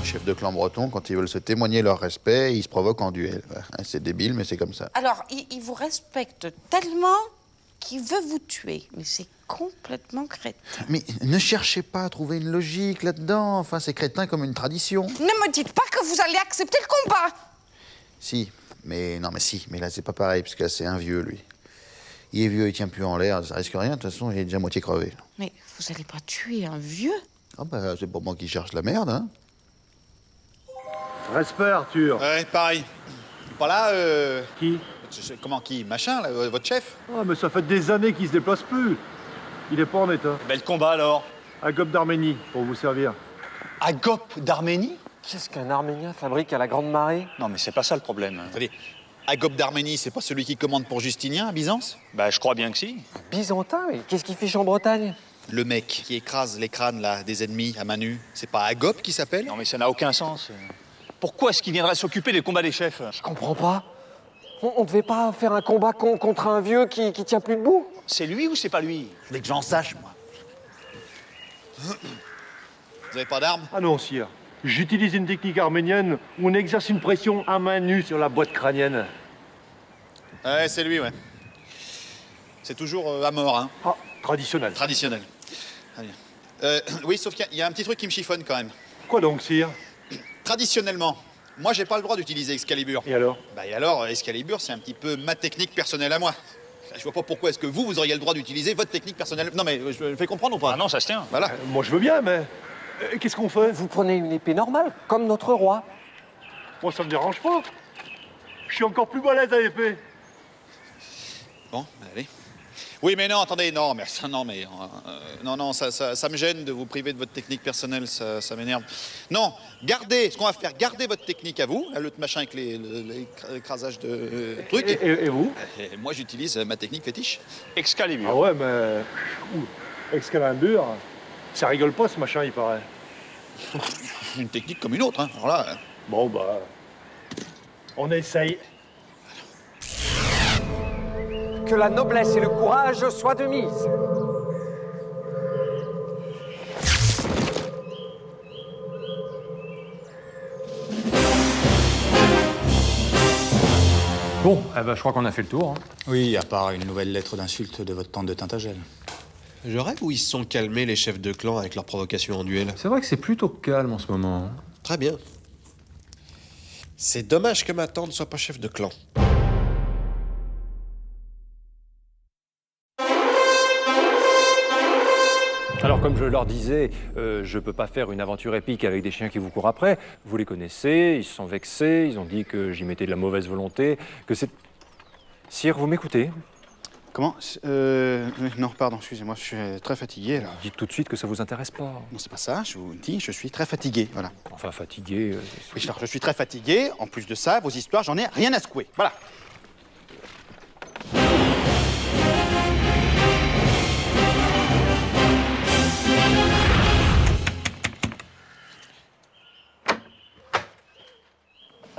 Chefs de clan breton, quand ils veulent se témoigner leur respect, ils se provoquent en duel. C'est débile, mais c'est comme ça. Alors, il vous respecte tellement qu'il veut vous tuer. Mais c'est complètement crétin. Mais ne cherchez pas à trouver une logique là-dedans. Enfin, c'est crétin comme une tradition. Ne me dites pas que vous allez accepter le combat. Si, mais non, mais si. Mais là, c'est pas pareil, parce que là, c'est un vieux, lui. Il est vieux, il tient plus en l'air, ça risque rien. De toute façon, il est déjà moitié crevé. Mais vous allez pas tuer un vieux? Ah bah, c'est pas moi qui cherche la merde, hein. Respect, Arthur. Ouais, pareil. Pas là, Qui? Comment qui? Machin, là, votre chef? Ah, mais ça fait des années qu'il se déplace plus. Il est pas en état. Bel combat alors. Agop d'Arménie, pour vous servir. Agop d'Arménie? Qu'est-ce qu'un Arménien fabrique à la Grande Marée? Non, mais c'est pas ça le problème. Attendez, Agop d'Arménie, c'est pas celui qui commande pour Justinien à Byzance? Bah, je crois bien que si. Byzantin, mais qu'est-ce qu'il fiche en Bretagne? Le mec qui écrase les crânes, là, des ennemis à main nue, c'est pas Agop qui s'appelle? Non, mais ça n'a aucun sens. Pourquoi est-ce qu'il viendrait s'occuper des combats des chefs? Je comprends pas. On devait pas faire un combat contre un vieux qui tient plus debout? C'est lui ou c'est pas lui? Je voulais que j'en sache, moi. Vous avez pas d'armes? Ah non, sire. J'utilise une technique arménienne où on exerce une pression à main nue sur la boîte crânienne. Ouais, c'est lui, ouais. C'est toujours à mort, hein. Ah, traditionnel. Traditionnel. Très bien. Oui, sauf qu'il y a un petit truc qui me chiffonne quand même. Quoi donc, sire? Traditionnellement, moi, j'ai pas le droit d'utiliser Excalibur. Et alors? Bah, et alors, Excalibur, c'est un petit peu ma technique personnelle à moi. Je vois pas pourquoi est-ce que vous auriez le droit d'utiliser votre technique personnelle. Non, mais je me fais comprendre ou pas? Ah non, ça se tient. Voilà. Moi, je veux bien, mais... qu'est-ce qu'on fait? Vous prenez une épée normale, comme notre roi. Moi, ça me dérange pas. Je suis encore plus balèze à l'épée. Bon, bah, allez. Oui, mais non, attendez, non, mais ça, non, mais non, ça me gêne de vous priver de votre technique personnelle, ça m'énerve. Non, gardez, ce qu'on va faire, gardez votre technique à vous, là, le machin avec l'écrasage de trucs. Et vous? Et moi, j'utilise ma technique fétiche, Excalibur. Ah ouais, mais... Excalibur, ça rigole pas, ce machin, il paraît. Une technique comme une autre, hein, alors là... Bon, bah... on essaye. Que la noblesse et le courage soient de mise. Bon, eh ben, je crois qu'on a fait le tour. Hein. Oui, à part une nouvelle lettre d'insulte de votre tante de Tintagel. Je rêve où ils se sont calmés, les chefs de clan, avec leur provocation en duel. C'est vrai que c'est plutôt calme en ce moment. Hein. Très bien. C'est dommage que ma tante ne soit pas chef de clan. Alors, comme je leur disais, je peux pas faire une aventure épique avec des chiens qui vous courent après. Vous les connaissez, ils se sont vexés, ils ont dit que j'y mettais de la mauvaise volonté, que c'est... Sire, vous m'écoutez? Comment? Non, pardon, excusez-moi, je suis très fatigué, là. Dites tout de suite que ça vous intéresse pas. Non, c'est pas ça, je vous dis, je suis très fatigué, voilà. Enfin, fatigué... Oui, je suis très fatigué, en plus de ça, vos histoires, j'en ai rien à secouer, voilà.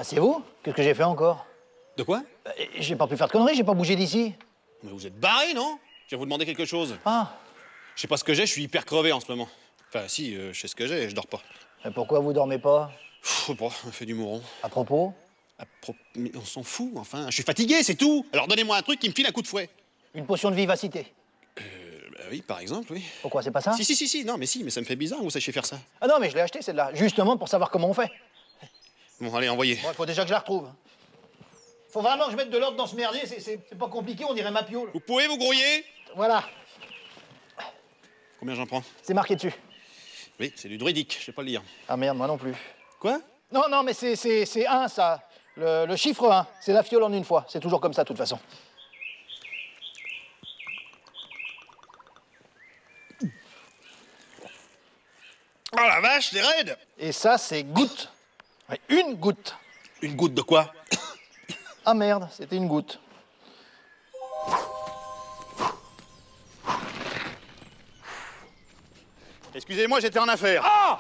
Ah, c'est vous? Qu'est-ce que j'ai fait encore? De quoi? J'ai pas pu faire de conneries, j'ai pas bougé d'ici. Mais vous êtes barré, non? Je vais vous demander quelque chose. Ah. Je sais pas ce que j'ai, je suis hyper crevé en ce moment. Enfin, si, je sais ce que j'ai, je dors pas. Mais pourquoi vous dormez pas? Bon, on fait du mouron. À propos? Mais on s'en fout, enfin. Je suis fatigué, c'est tout. Alors donnez-moi un truc qui me file un coup de fouet. Une potion de vivacité. Bah oui, par exemple, oui. Pourquoi, c'est pas ça? Si, non, mais ça me fait bizarre, vous sachiez faire ça. Ah non, mais je l'ai acheté celle-là, justement pour savoir comment on fait. Bon, allez, envoyez. Bon, il faut déjà que je la retrouve. Faut vraiment que je mette de l'ordre dans ce merdier, c'est pas compliqué, on dirait ma piole. Vous pouvez vous grouiller? Voilà. Combien j'en prends? C'est marqué dessus. Oui, c'est du druidique, je sais pas le lire. Ah merde, moi non plus. Quoi? Non, non, mais c'est 1, ça. Le chiffre 1. C'est la fiole en une fois. C'est toujours comme ça, de toute façon. Oh la vache, c'est raide! Et ça, c'est goutte. Ouais, une goutte. Une goutte de quoi? Ah merde, c'était une goutte. Excusez-moi, j'étais en affaires. Ah!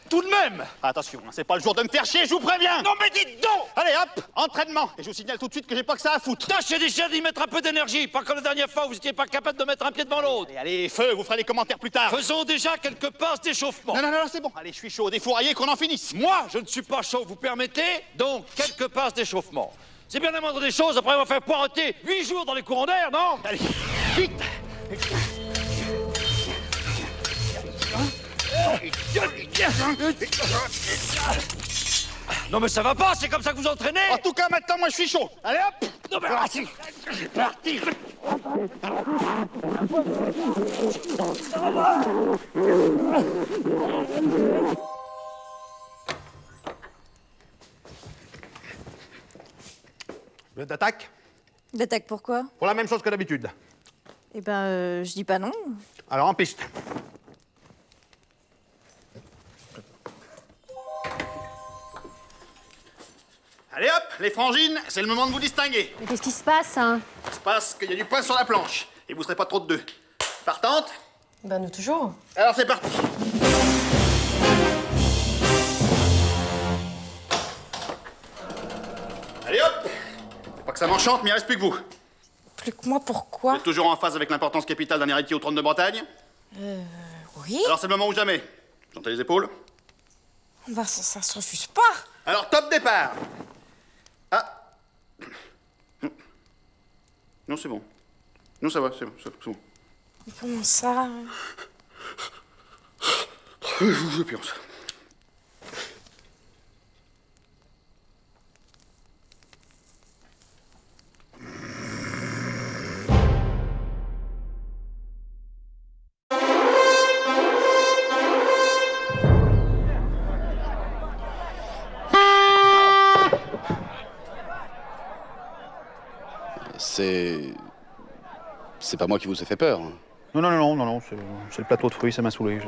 Tout de même! Attention, hein, c'est pas le jour de me faire chier, je vous préviens! Non mais dites donc! Allez hop, entraînement! Et je vous signale tout de suite que j'ai pas que ça à foutre. Tâchez déjà d'y mettre un peu d'énergie, pas comme la dernière fois où vous étiez pas capable de mettre un pied devant l'autre. Allez, feu, vous ferez les commentaires plus tard. Faisons déjà quelques passes d'échauffement. Non, c'est bon. Allez, je suis chaud, défouraillé, qu'on en finisse. Moi, je ne suis pas chaud, vous permettez? Donc, quelques passes d'échauffement. C'est bien la moindre des choses, après on va faire poireauter 8 jours dans les courants d'air, non? Allez, vite! Non mais ça va pas, c'est comme ça que vous entraînez? En tout cas, maintenant, moi, je suis chaud. Allez, hop! Non mais c'est parti! Vous êtes d'attaque? D'attaque pourquoi? Pour la même chose que d'habitude. Eh ben, je dis pas non. Alors, en piste. Allez hop, les frangines, c'est le moment de vous distinguer. Mais qu'est-ce qui se passe, hein? Il se passe qu'il y a du pain sur la planche. Et vous serez pas trop de deux. Partante? Ben, nous toujours. Alors c'est parti. Allez hop! C'est pas que ça m'enchante, mais il reste plus que vous. Plus que moi, pourquoi? Vous êtes toujours en phase avec l'importance capitale d'un héritier au trône de Bretagne? Oui. Alors c'est le moment ou jamais. Sentez les épaules. Ben, ça se refuse pas. Alors top départ. Ah. Non, c'est bon. Non, ça va, c'est bon, c'est bon. Comment ça? Je pionce. C'est pas moi qui vous ai fait peur. Non, c'est le plateau de fruits, ça m'a saoulé.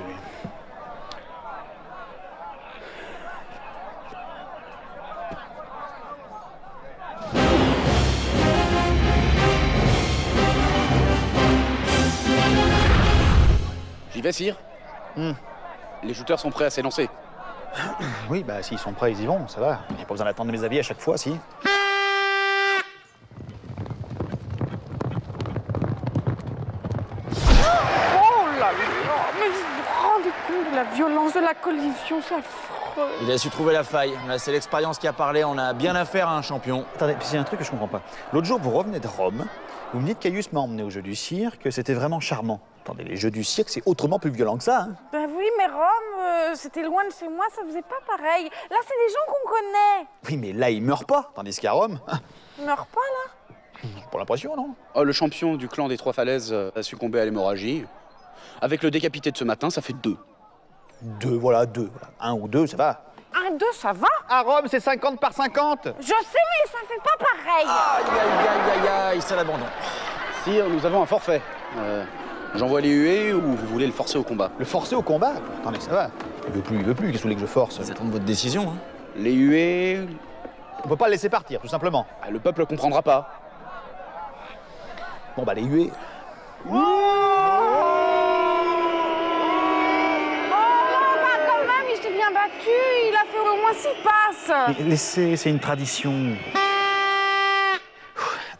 J'y vais, sire. Les shooters sont prêts à s'élancer. Oui, bah s'ils sont prêts, ils y vont, ça va. Il n'y a pas besoin d'attendre mes avis à chaque fois, si. Oh là là! Mais vous vous rendez compte de la violence de la collision, c'est affreux! Il a su trouver la faille. Là, c'est l'expérience qui a parlé. On a bien affaire à un champion. Attendez, c'est un truc que je comprends pas. L'autre jour, vous revenez de Rome, vous me dites qu'Aius m'a emmené aux Jeux du Cirque, que c'était vraiment charmant. Attendez, les Jeux du Cirque, c'est autrement plus violent que ça, hein? Ben oui, mais Rome, c'était loin de chez moi, ça faisait pas pareil. Là, c'est des gens qu'on connaît. Oui, mais là, il meurt pas, tandis qu'à Rome... Ils meurent pas, là? Pour l'impression, non? Oh, le champion du clan des Trois Falaises a succombé à l'hémorragie. Avec le décapité de ce matin, ça fait 2. 2, voilà, 2. 1 ou 2, ça va. 1, 2, ça va? À Rome, c'est 50 par 50. Je sais, mais ça fait pas pareil. Aïe, c'est l'abandon. Sire, nous avons un forfait. J'envoie les huées ou vous voulez le forcer au combat? Le forcer au combat? Attendez, ça va. Il veut plus, qu'est-ce que vous voulez que je force? Vous attendez votre décision, hein? Les huées... On peut pas le laisser partir, tout simplement. Ah, le peuple comprendra pas. Bon, bah, les huées... Oh, bah quand même, il s'est bien battu. Il a fait au moins 6 passes. Mais laissez, c'est une tradition.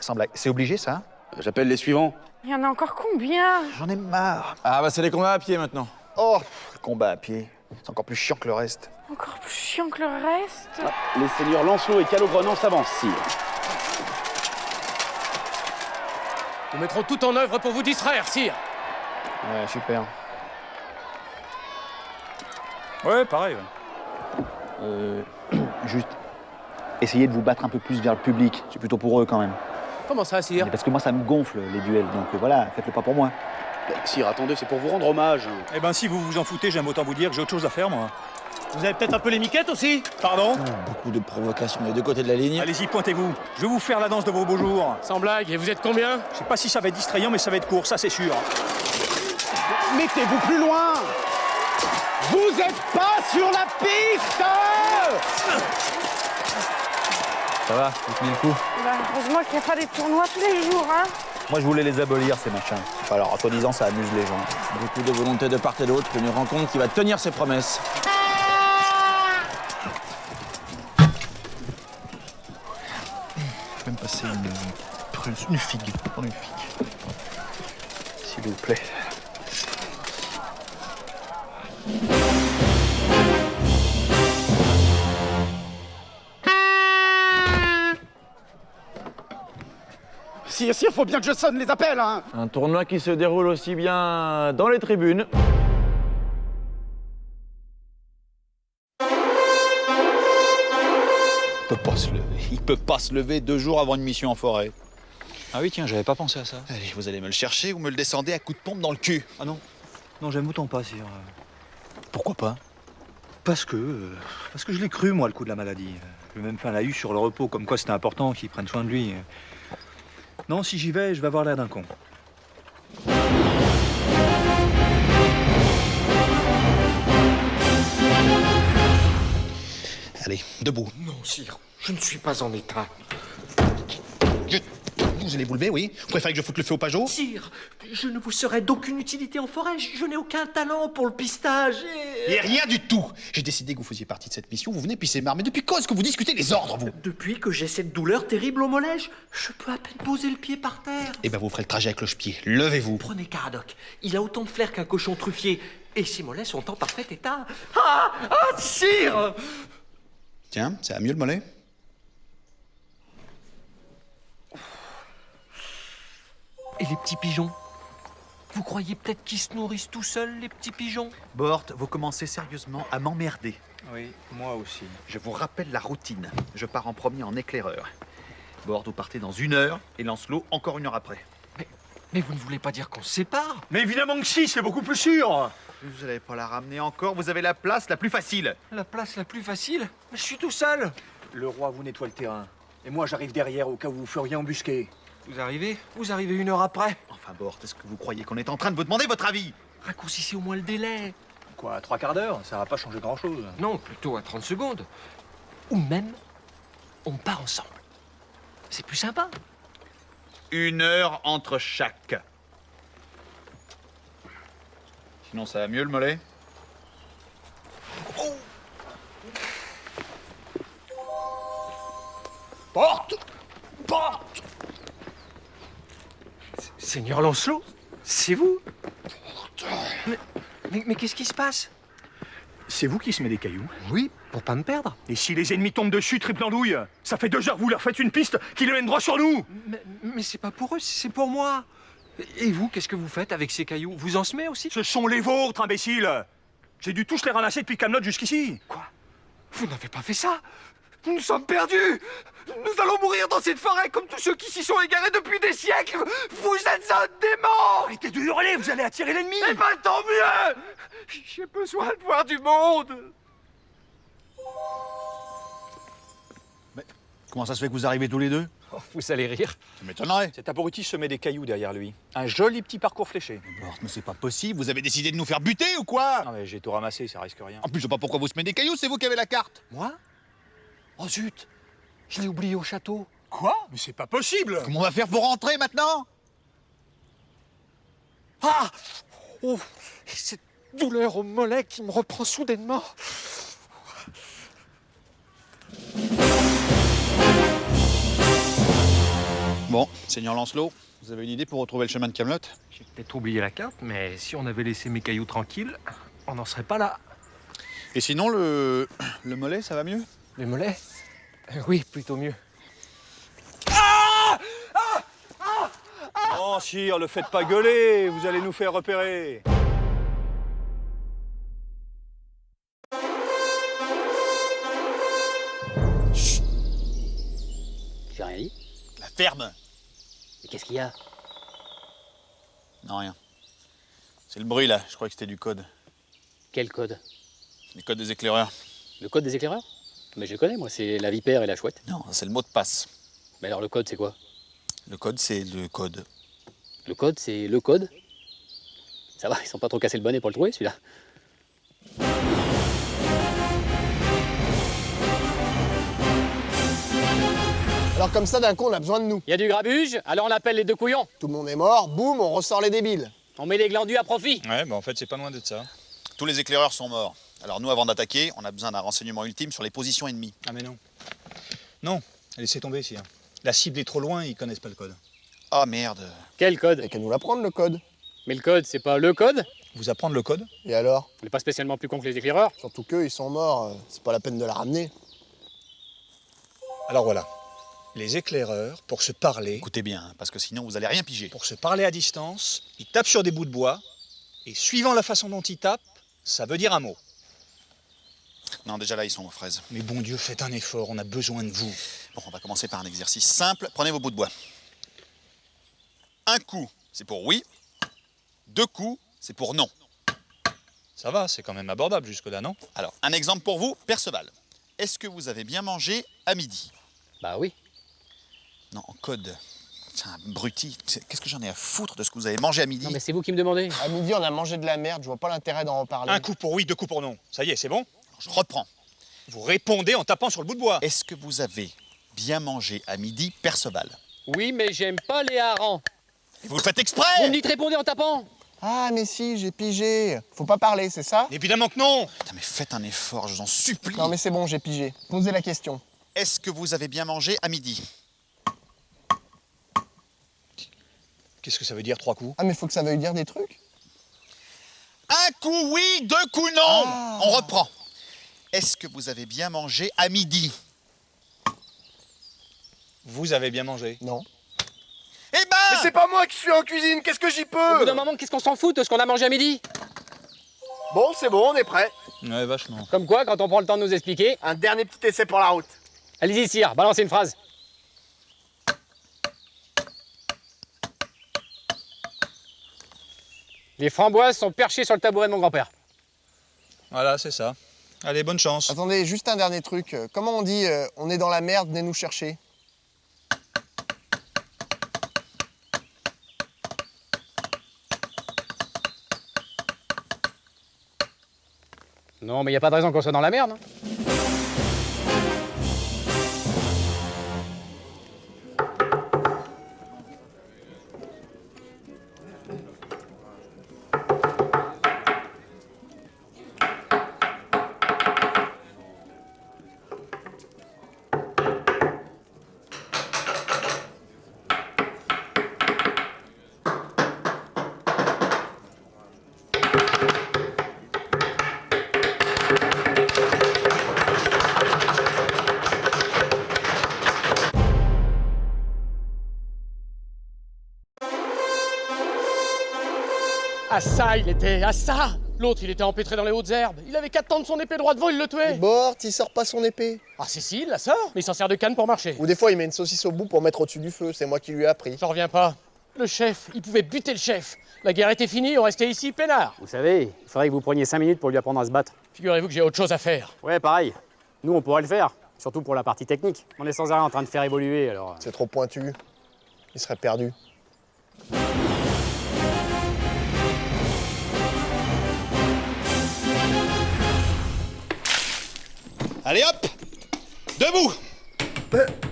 Sans blague, c'est obligé, ça? J'appelle les suivants. Il y en a encore combien? J'en ai marre. Ah bah c'est les combats à pied maintenant. Oh, le combat à pied. C'est encore plus chiant que le reste. Encore plus chiant que le reste. Les seigneurs Lancelot et Calogrenant s'avancent, sire. Nous mettrons tout en œuvre pour vous distraire, sire. Ouais, super. Ouais, pareil. Juste, essayez de vous battre un peu plus vers le public. C'est plutôt pour eux, quand même. Comment ça, sire? Parce que moi, ça me gonfle, les duels. Donc voilà, faites-le pas pour moi. Sire, attendez, c'est pour vous rendre hommage. Eh ben, si vous vous en foutez, j'aime autant vous dire que j'ai autre chose à faire, moi. Vous avez peut-être un peu les miquettes aussi? Pardon? Beaucoup de provocations des deux côtés de la ligne. Allez-y, pointez-vous. Je vais vous faire la danse de vos beaux jours. Sans blague, et vous êtes combien? Je sais pas si ça va être distrayant, mais ça va être court, ça c'est sûr. Mettez-vous plus loin. Vous êtes pas sur la piste. Ça va, vous tenez le coup? Bah, heureusement qu'il n'y a pas des tournois tous les jours, hein. Moi, je voulais les abolir, ces machins. Alors, soi-disant, ça amuse les gens. Beaucoup de volonté de part et d'autre, une rencontre qui va tenir ses promesses. Je vais me passer une figue. Prends une figue. S'il vous plaît. Sire, faut bien que je sonne les appels, hein. Un tournoi qui se déroule aussi bien dans les tribunes. Il peut pas se lever 2 jours avant une mission en forêt. Ah oui, tiens, j'avais pas pensé à ça. Allez, vous allez me le chercher ou me le descendez à coups de pompe dans le cul. Ah non. Non, j'aime autant pas, sire. Pourquoi pas? Parce que je l'ai cru, moi, le coup de la maladie. Je lui ai même fait un laïus sur le repos, comme quoi c'était important qu'il prenne soin de lui. Non, si j'y vais, je vais avoir l'air d'un con. Allez, debout. Non, sire, je ne suis pas en état. Vous allez vous lever, oui? Vous préférez que je foute le feu au Pajot? Sire, je ne vous serai d'aucune utilité en forêt. Je n'ai aucun talent pour le pistage Et rien du tout. J'ai décidé que vous faisiez partie de cette mission, vous venez pisser marre. Mais depuis quand est-ce que vous discutez les ordres, vous? Depuis que j'ai cette douleur terrible au mollet, je peux à peine poser le pied par terre. Eh ben, vous ferez le trajet avec cloche-pied. Levez-vous. Prenez Caradoc. Il a autant de flair qu'un cochon truffier. Et ses mollets sont en parfait état. Ah, sire! Tiens, ça va mieux le mollet? Et les petits pigeons? Vous croyez peut-être qu'ils se nourrissent tout seuls, les petits pigeons? Bort, vous commencez sérieusement à m'emmerder. Oui, moi aussi. Je vous rappelle la routine. Je pars en premier en éclaireur. Bort, vous partez dans 1 heure et Lancelot encore 1 heure après. Mais vous ne voulez pas dire qu'on se sépare? Mais évidemment que si, c'est beaucoup plus sûr. Vous n'allez pas la ramener encore, vous avez la place la plus facile. La place la plus facile? Mais je suis tout seul. Le roi vous nettoie le terrain. Et moi, j'arrive derrière au cas où vous feriez embusquer. Vous arrivez 1 heure après. Enfin, Bort, est-ce que vous croyez qu'on est en train de vous demander votre avis? Raccourcissez au moins le délai. Quoi, à 3/4 d'heure? Ça va pas changer grand-chose. Non, plutôt à 30 secondes. Ou même, on part ensemble. C'est plus sympa. 1 heure entre chaque. Sinon, ça va mieux le mollet? Oh. Porte! Porte! Seigneur Lancelot, c'est vous? Mais qu'est-ce qui se passe? C'est vous qui se met des cailloux? Oui, pour pas me perdre. Et si les ennemis tombent dessus, triple andouille? Ça fait 2 heures que vous leur faites une piste qui les mène droit sur nous! Mais c'est pas pour eux, c'est pour moi. Et vous, qu'est-ce que vous faites avec ces cailloux? Vous en semez aussi? Ce sont les vôtres, imbéciles! J'ai dû tous les ramasser depuis Camelot jusqu'ici. Quoi? Vous n'avez pas fait ça? Nous sommes perdus! Nous allons mourir dans cette forêt comme tous ceux qui s'y sont égarés depuis des siècles! Vous êtes un démon! Arrêtez de hurler, vous allez attirer l'ennemi! Eh ben tant mieux! J'ai besoin de voir du monde! Mais comment ça se fait que vous arrivez tous les deux? Oh, vous allez rire. Ça m'étonnerait. Cet abruti se met des cailloux derrière lui. Un joli petit parcours fléché. Bort, mais c'est pas possible, vous avez décidé de nous faire buter ou quoi? Non mais j'ai tout ramassé, ça risque rien. En plus, je sais pas pourquoi vous se mettez des cailloux, c'est vous qui avez la carte. Moi? Oh zut! Je l'ai oublié au château. Quoi? Mais c'est pas possible! Comment on va faire pour rentrer maintenant? Ah! Oh! Cette douleur au mollet qui me reprend soudainement. Bon, Seigneur Lancelot, vous avez une idée pour retrouver le chemin de Camelot? J'ai peut-être oublié la carte, mais si on avait laissé mes cailloux tranquilles, on n'en serait pas là. Et sinon, le mollet, ça va mieux? Le mollet? Oui, plutôt mieux. Oh, sire, le faites pas gueuler, vous allez nous faire repérer. Chut! J'ai rien dit? La ferme! Mais qu'est-ce qu'il y a? Non, rien. C'est le bruit, là. Je crois que c'était du code. Quel code? Le code des éclaireurs. Le code des éclaireurs? Mais je le connais, moi, c'est la vipère et la chouette. Non, c'est le mot de passe. Mais alors le code, c'est quoi? Le code, c'est le code. Le code, c'est le code? Ça va, ils sont pas trop cassés le bonnet pour le trouver, celui-là. Alors comme ça, d'un coup, on a besoin de nous. Il y a du grabuge, alors on appelle les deux couillons. Tout le monde est mort, boum, on ressort les débiles. On met les glandus à profit. Ouais, bah en fait, c'est pas loin d'être ça. Tous les éclaireurs sont morts. Alors nous, avant d'attaquer, on a besoin d'un renseignement ultime sur les positions ennemies. Ah mais non. Non, laissez tomber, Sire. La cible est trop loin, ils connaissent pas le code. Ah merde. Quel code? Et qu'à nous l'apprendre, le code. Mais le code, c'est pas le code? Vous apprendre le code? Et alors? On n'est pas spécialement plus con que les éclaireurs. Surtout qu'eux, ils sont morts, c'est pas la peine de la ramener. Alors voilà. Les éclaireurs, pour se parler... Écoutez bien, parce que sinon, vous allez rien piger. Pour se parler à distance, ils tapent sur des bouts de bois, et suivant la façon dont ils tapent, ça veut dire un mot. Non, déjà là, ils sont aux fraises. Mais bon Dieu, faites un effort, on a besoin de vous. Bon, on va commencer par un exercice simple. Prenez vos bouts de bois. Un coup, c'est pour oui. 2 coups, c'est pour non. Ça va, c'est quand même abordable jusque-là, non? Alors, un exemple pour vous, Perceval. Est-ce que vous avez bien mangé à midi? Bah oui. Non, en code. C'est un abruti. Qu'est-ce que j'en ai à foutre de ce que vous avez mangé à midi? Non mais c'est vous qui me demandez. À midi, on a mangé de la merde, je vois pas l'intérêt d'en reparler. Un coup pour oui, 2 coups pour non. Ça y est, c'est bon? Alors, je reprends. Vous répondez en tapant sur le bout de bois. Est-ce que vous avez bien mangé à midi, Perceval? Oui, mais j'aime pas les harengs. Et vous le faites exprès! Vous me dites répondez en tapant. Ah, mais si, j'ai pigé. Faut pas parler, c'est ça? Évidemment que non! Putain, mais faites un effort, je vous en supplie. Non, mais c'est bon, j'ai pigé. Posez la question. Est-ce que vous avez bien mangé à midi? Qu'est-ce que ça veut dire, 3 coups? Ah, mais faut que ça veuille dire des trucs. Un coup oui, 2 coups non. On reprend. Est-ce que vous avez bien mangé à midi? Vous avez bien mangé? Non. Eh ben! Mais c'est pas moi qui suis en cuisine, qu'est-ce que j'y Au peux? bout d'un moment, qu'est-ce qu'on s'en fout de ce qu'on a mangé à midi? Bon, c'est bon, on est prêt. Ouais, vachement. Comme quoi, quand on prend le temps de nous expliquer... Un dernier petit essai pour la route. Allez-y, Sire, balancez une phrase. Les framboises sont perchées sur le tabouret de mon grand-père. Voilà, c'est ça. Allez, bonne chance. Attendez, juste un dernier truc. Comment on dit on est dans la merde, venez nous chercher? Non, mais y a pas de raison qu'on soit dans la merde. Hein. À ça, il était, à ça! L'autre, il était empêtré dans les hautes herbes. Il avait qu'à tendre son épée droite devant, il le tuait. Bort, il sort pas son épée. Ah si, il la sort, mais il s'en sert de canne pour marcher. Ou des fois, il met une saucisse au bout pour mettre au-dessus du feu. C'est moi qui lui ai appris. J'en reviens pas. Le chef, il pouvait buter le chef. La guerre était finie, on restait ici, peinard. Vous savez, il faudrait que vous preniez 5 minutes pour lui apprendre à se battre. Figurez-vous que j'ai autre chose à faire. Ouais, pareil. Nous, on pourrait le faire. Surtout pour la partie technique. On est sans arrêt en train de faire évoluer, alors... C'est trop pointu. Il serait perdu. Allez hop! Debout!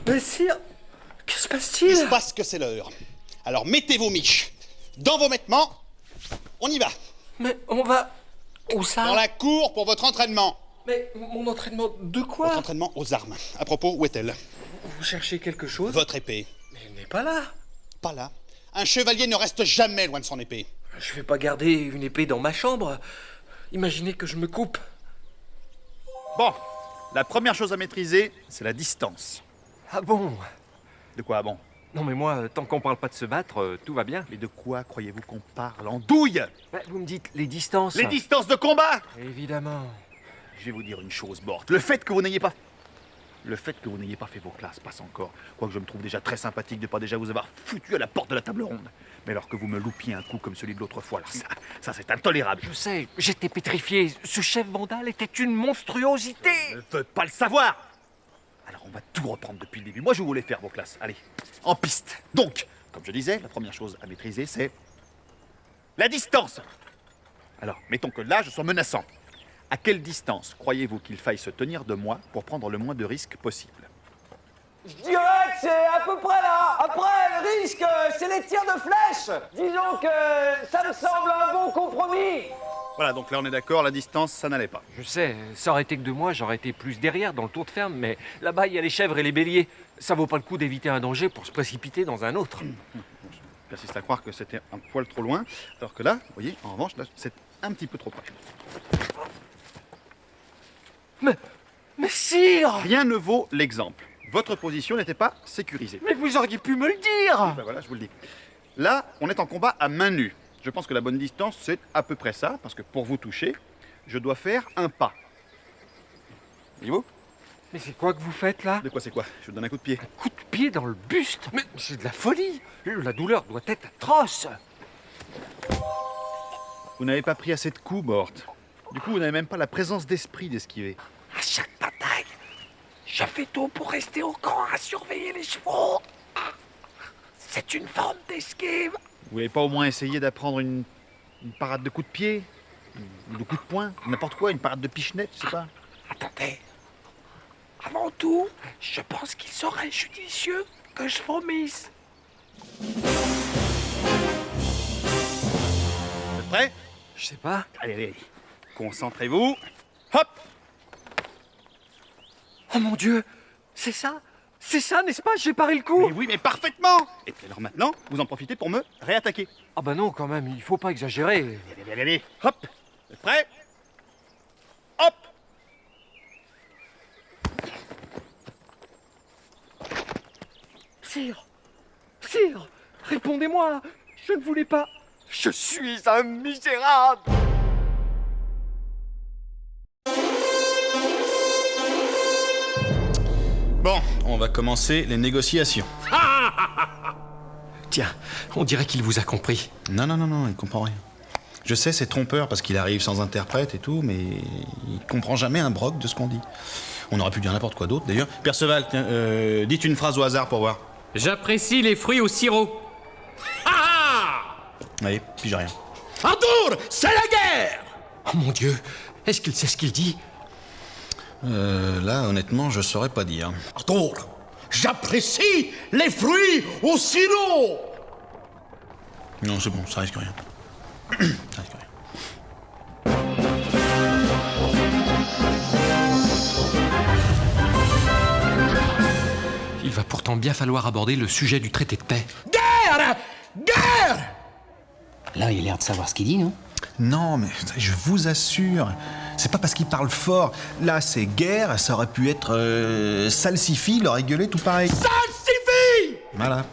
Mais sire, que se Il passe-t-il? se passe que c'est l'heure. Alors mettez vos miches dans vos vêtements. On y va. Mais on va... Où ça? Dans la cour pour votre entraînement. Mais mon entraînement de quoi? Votre entraînement aux armes. À propos, où est-elle? Vous cherchez quelque chose? Votre épée. Mais elle n'est pas là. Pas là. Un chevalier ne reste jamais loin de son épée. Je vais pas garder une épée dans ma chambre. Imaginez que je me coupe. Bon, la première chose à maîtriser, c'est la distance. Ah bon? De quoi bon? Non mais moi, tant qu'on parle pas de se battre, tout va bien. Mais de quoi croyez-vous qu'on parle en douille? Vous me dites les distances. Les distances de combat! Évidemment. Je vais vous dire une chose, Bort. Le fait que vous n'ayez pas... Le fait que vous n'ayez pas fait vos classes passe encore. Quoique je me trouve déjà très sympathique de pas déjà vous avoir foutu à la porte de la table ronde. Mais alors que vous me loupiez un coup comme celui de l'autre fois, alors ça c'est intolérable. Je sais, j'étais pétrifié. Ce chef vandale était une monstruosité. Je ne veux pas le savoir. Alors on va tout reprendre depuis le début. Moi je voulais faire vos classes. Allez, en piste. Donc, comme je disais, la première chose à maîtriser c'est la distance. Alors, mettons que là je sois menaçant. À quelle distance croyez-vous qu'il faille se tenir de moi pour prendre le moins de risques possible? Je dirais que c'est à peu près là. Après, le risque, c'est les tirs de flèche. Disons que ça me semble un bon compromis. Voilà, donc là on est d'accord, la distance ça n'allait pas. Je sais, ça aurait été que de moi, j'aurais été plus derrière dans le tour de ferme, mais là-bas il y a les chèvres et les béliers. Ça vaut pas le coup d'éviter un danger pour se précipiter dans un autre. Je persiste à croire que c'était un poil trop loin, alors que là, vous voyez, en revanche, là c'est un petit peu trop proche. Mais sire! Rien ne vaut l'exemple. Votre position n'était pas sécurisée. Mais vous auriez pu me le dire! Ben voilà, je vous le dis. Là, on est en combat à main nue. Je pense que la bonne distance, c'est à peu près ça, parce que pour vous toucher, je dois faire un pas. Voyez-vous? Mais c'est quoi que vous faites là? De quoi c'est quoi? Je vous donne un coup de pied. Un coup de pied dans le buste? Mais c'est de la folie! La douleur doit être atroce! Vous n'avez pas pris assez de coups, Mort. Du coup, vous n'avez même pas la présence d'esprit d'esquiver. À chaque bataille, je fais tout pour rester au camp à surveiller les chevaux. C'est une forme d'esquive. Vous n'avez pas au moins essayé d'apprendre une parade de coups de pied? Ou de coups de poing? N'importe quoi, une parade de pichenette, je sais pas. Attendez. Avant tout, je pense qu'il serait judicieux que je vomisse. Vous êtes prêts? Je sais pas. Allez, allez. Concentrez-vous. Hop! Oh mon Dieu! C'est ça? C'est ça, n'est-ce pas? J'ai paré le coup! Mais oui, mais parfaitement! Et puis alors maintenant, vous en profitez pour me réattaquer. Ah bah non, quand même, il faut pas exagérer. Allez, allez, allez. Hop! Vous êtes prêts? Hop! Sire! Sire! Répondez-moi! Je ne voulais pas... Je suis un misérable! Bon, on va commencer les négociations. Tiens, on dirait qu'il vous a compris. Non, il comprend rien. Je sais, c'est trompeur parce qu'il arrive sans interprète et tout, mais il comprend jamais un broc de ce qu'on dit. On aurait pu dire n'importe quoi d'autre, d'ailleurs. Perceval, tiens, dites une phrase au hasard pour voir. J'apprécie les fruits au sirop. Allez, puis j'ai rien. Arthur, c'est la guerre! Oh mon Dieu, est-ce qu'il sait ce qu'il dit? Là, honnêtement, je saurais pas dire. Arthur, j'apprécie les fruits au sirop! Non, c'est bon, ça risque rien. Ça risque rien. Il va pourtant bien falloir aborder le sujet du traité de paix. Guerre! Guerre! Là, il a l'air de savoir ce qu'il dit, non? Non, mais je vous assure, c'est pas parce qu'il parle fort. Là, c'est guerre, ça aurait pu être salsifis, il aurait gueulé tout pareil. Salsifis! Voilà.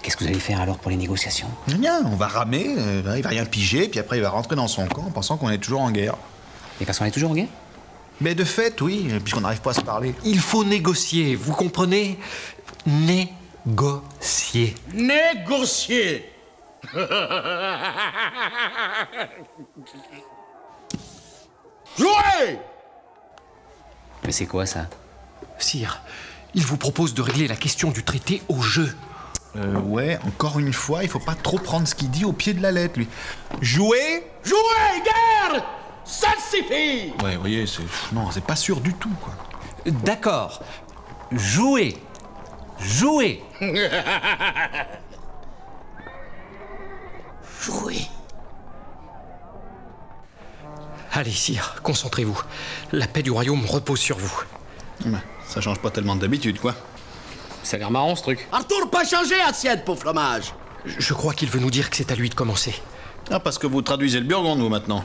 Qu'est-ce que vous allez faire alors pour les négociations? Rien, on va ramer, il va rien piger, puis après il va rentrer dans son camp en pensant qu'on est toujours en guerre. Et parce qu'on est toujours en guerre? Mais de fait, oui, puisqu'on n'arrive pas à se parler. Il faut négocier, vous comprenez? Négocier. Négocier! Jouez! Mais c'est quoi ça? Sire, il vous propose de régler la question du traité au jeu. Ouais, encore une fois, il faut pas trop prendre ce qu'il dit au pied de la lettre, lui. Jouer? Jouez, guerre! Salsifis! Ouais, vous voyez, non, c'est pas sûr du tout, quoi. D'accord. Jouer. Jouer. Jouez. Allez, sire, concentrez-vous. La paix du royaume repose sur vous. Ça change pas tellement d'habitude, quoi. Ça a l'air marrant, ce truc. Arthur, pas changer, assiette, pour fromage. Je crois qu'il veut nous dire que c'est à lui de commencer. Ah, parce que vous traduisez le burgonde, vous, maintenant.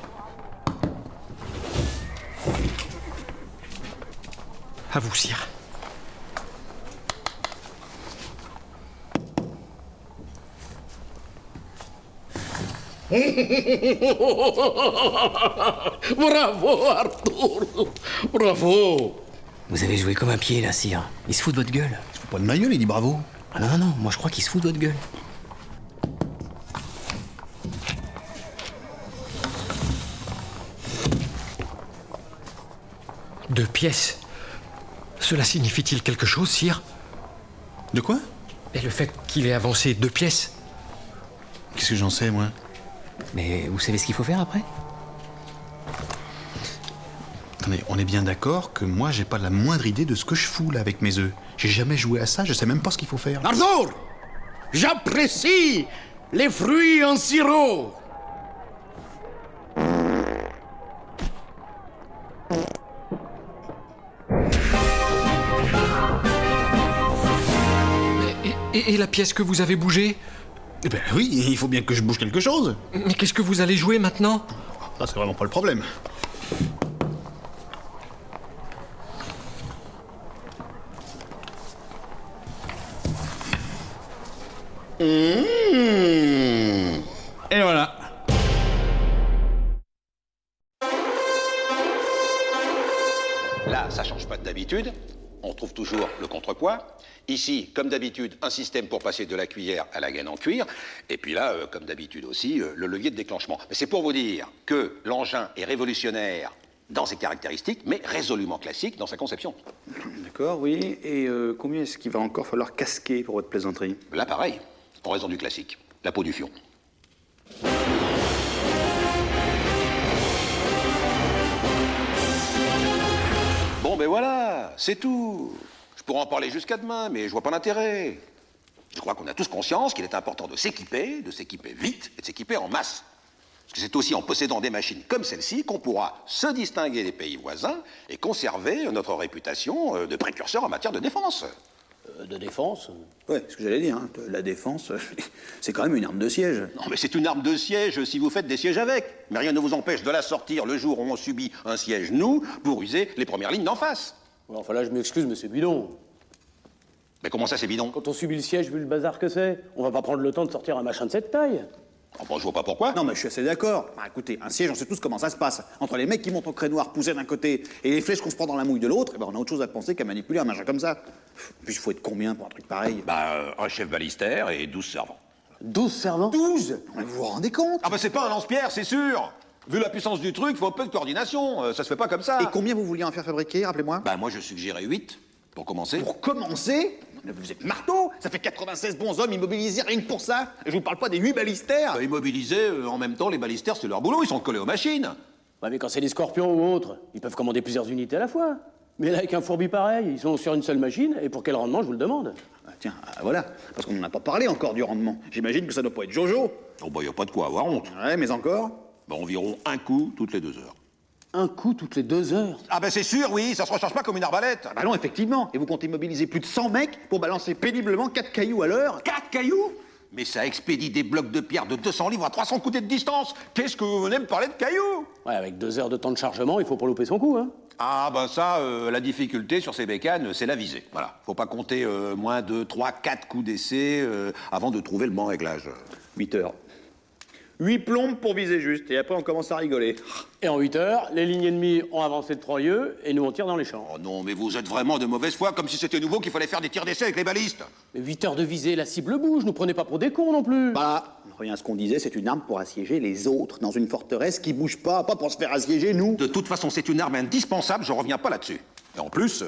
À vous, sire. Bravo, Arthur. Bravo. Vous avez joué comme un pied, là, sire. Il se fout de votre gueule. Je fous pas de ma gueule, il dit bravo. Ah non, non, non, moi je crois qu'il se fout de votre gueule. Deux pièces. Cela signifie-t-il quelque chose, sire? De quoi? Et le fait qu'il ait avancé 2 pièces. Qu'est-ce que j'en sais, moi? Mais vous savez ce qu'il faut faire après? Attendez, on est bien d'accord que moi, j'ai pas la moindre idée de ce que je fous, là, avec mes œufs. J'ai jamais joué à ça, je sais même pas ce qu'il faut faire. Arthur! J'apprécie les fruits en sirop! Et la pièce que vous avez bougée? Eh ben oui, il faut bien que je bouge quelque chose. Mais qu'est-ce que vous allez jouer maintenant? Ça, c'est vraiment pas le problème. Et voilà. Là, ça change pas d'habitude. On retrouve toujours le contrepoids. Ici, comme d'habitude, un système pour passer de la cuillère à la gaine en cuir. Et puis là, comme d'habitude aussi, le levier de déclenchement. Mais c'est pour vous dire que l'engin est révolutionnaire dans ses caractéristiques, mais résolument classique dans sa conception. D'accord, oui. Et combien est-ce qu'il va encore falloir casquer pour votre plaisanterie? Là, pareil, en raison du classique, la peau du fion. Bon, ben voilà, c'est tout. Je pourrais en parler jusqu'à demain, mais je vois pas l'intérêt. Je crois qu'on a tous conscience qu'il est important de s'équiper vite et de s'équiper en masse. Parce que c'est aussi en possédant des machines comme celle-ci qu'on pourra se distinguer des pays voisins et conserver notre réputation de précurseur en matière de défense. De défense? Ouais, ce que j'allais dire, hein. La défense, c'est quand même une arme de siège. Non, mais c'est une arme de siège si vous faites des sièges avec. Mais rien ne vous empêche de la sortir le jour où on subit un siège, nous, pour user les premières lignes d'en face. Ouais, enfin là, je m'excuse, mais c'est bidon. Mais comment ça, c'est bidon? Quand on subit le siège, vu le bazar que c'est, on va pas prendre le temps de sortir un machin de cette taille. Oh, bon, je vois pas pourquoi. Non, mais je suis assez d'accord. Bah, écoutez, un siège, on sait tous comment ça se passe. Entre les mecs qui montent au crénoir poussés d'un côté et les flèches qu'on se prend dans la mouille de l'autre, eh ben, on a autre chose à penser qu'à manipuler un machin comme ça. Puis il faut être combien pour un truc pareil? Bah, un chef balistère et 12 servants. 12 servants? 12? Mais vous vous rendez compte? Ah bah c'est pas un lance-pierre, c'est sûr. Vu la puissance du truc, faut un peu de coordination, ça se fait pas comme ça. Et combien vous vouliez en faire fabriquer, rappelez-moi? Bah moi je suggérais 8, pour commencer. Pour commencer? Mais vous êtes marteau! Ça fait 96 bons hommes immobilisés rien que pour ça! Et je vous parle pas des 8 balistères! Bah, immobilisés, en même temps, les balistères, c'est leur boulot, ils sont collés aux machines. Ouais, mais quand c'est des scorpions ou autres, ils peuvent commander plusieurs unités à la fois. Mais là, avec un fourbi pareil, ils sont sur une seule machine, et pour quel rendement, je vous le demande? Ah, tiens, voilà, parce qu'on n'en a pas parlé encore du rendement. J'imagine que ça doit pas être Jojo. Oh bah y a pas de quoi avoir honte. Ouais, mais encore? Bah environ un coup toutes les 2 heures. Un coup toutes les 2 heures? Ah bah c'est sûr, oui, ça se recharge pas comme une arbalète. Ah bah non, effectivement. Et vous comptez mobiliser plus de 100 mecs pour balancer péniblement 4 cailloux à l'heure? 4 cailloux? Mais ça expédie des blocs de pierre de 200 livres à 300 coudées de distance. Qu'est-ce que vous venez me parler de cailloux? Ouais, avec 2 heures de temps de chargement, il faut pas louper son coup, hein. Ah ben ça, la difficulté sur ces bécanes, c'est la visée. Voilà, faut pas compter moins de 3, 4 coups d'essai avant de trouver le bon réglage. 8 heures. 8 plombes pour viser juste, et après on commence à rigoler. Et en 8 heures, les lignes ennemies ont avancé de 3 lieues, et nous on tire dans les champs. Oh non, mais vous êtes vraiment de mauvaise foi, comme si c'était nouveau qu'il fallait faire des tirs d'essai avec les balistes. Mais 8 heures de visée, la cible bouge, nous prenez pas pour des cons non plus. Voilà, on revient à ce qu'on disait, c'est une arme pour assiéger les autres dans une forteresse qui bouge pas pour se faire assiéger nous. De toute façon, c'est une arme indispensable, je reviens pas là-dessus. Et en plus,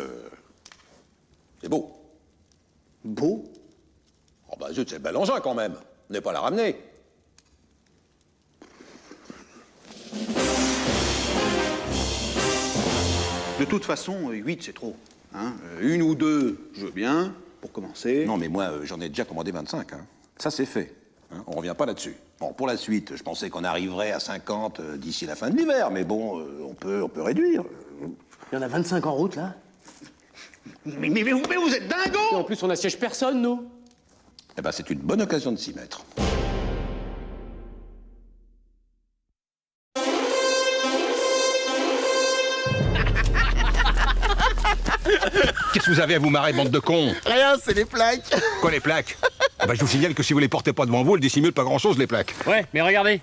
c'est beau. Beau? Oh bah zut, c'est le bel engin quand même. On n'est pas à la ramener. De toute façon, 8 c'est trop. Hein. 1 ou 2, je veux bien, pour commencer. Non mais moi, j'en ai déjà commandé 25. Hein. Ça c'est fait. Hein. On revient pas là-dessus. Bon, pour la suite, je pensais qu'on arriverait à 50 d'ici la fin de l'hiver, mais bon, on peut réduire. Il y en a 25 en route, là. Mais vous êtes dingo! Et en plus, on assiège personne, nous. Eh ben, c'est une bonne occasion de s'y mettre. Qu'est-ce que vous avez à vous marrer, bande de cons? Rien, c'est les plaques. Quoi, les plaques? Ah bah, je vous signale que si vous les portez pas devant vous, elles dissimulent pas grand-chose, les plaques. Ouais, mais regardez.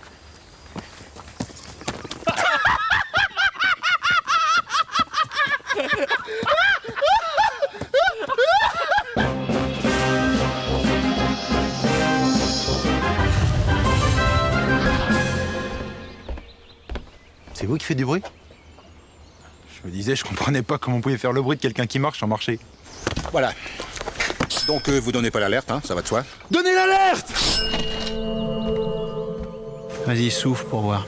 C'est vous qui faites du bruit? Je me disais, je comprenais pas comment on pouvait faire le bruit de quelqu'un qui marche sans marcher. Voilà. Donc vous donnez pas l'alerte, hein, ça va de soi. Donnez l'alerte! Vas-y, souffle pour voir.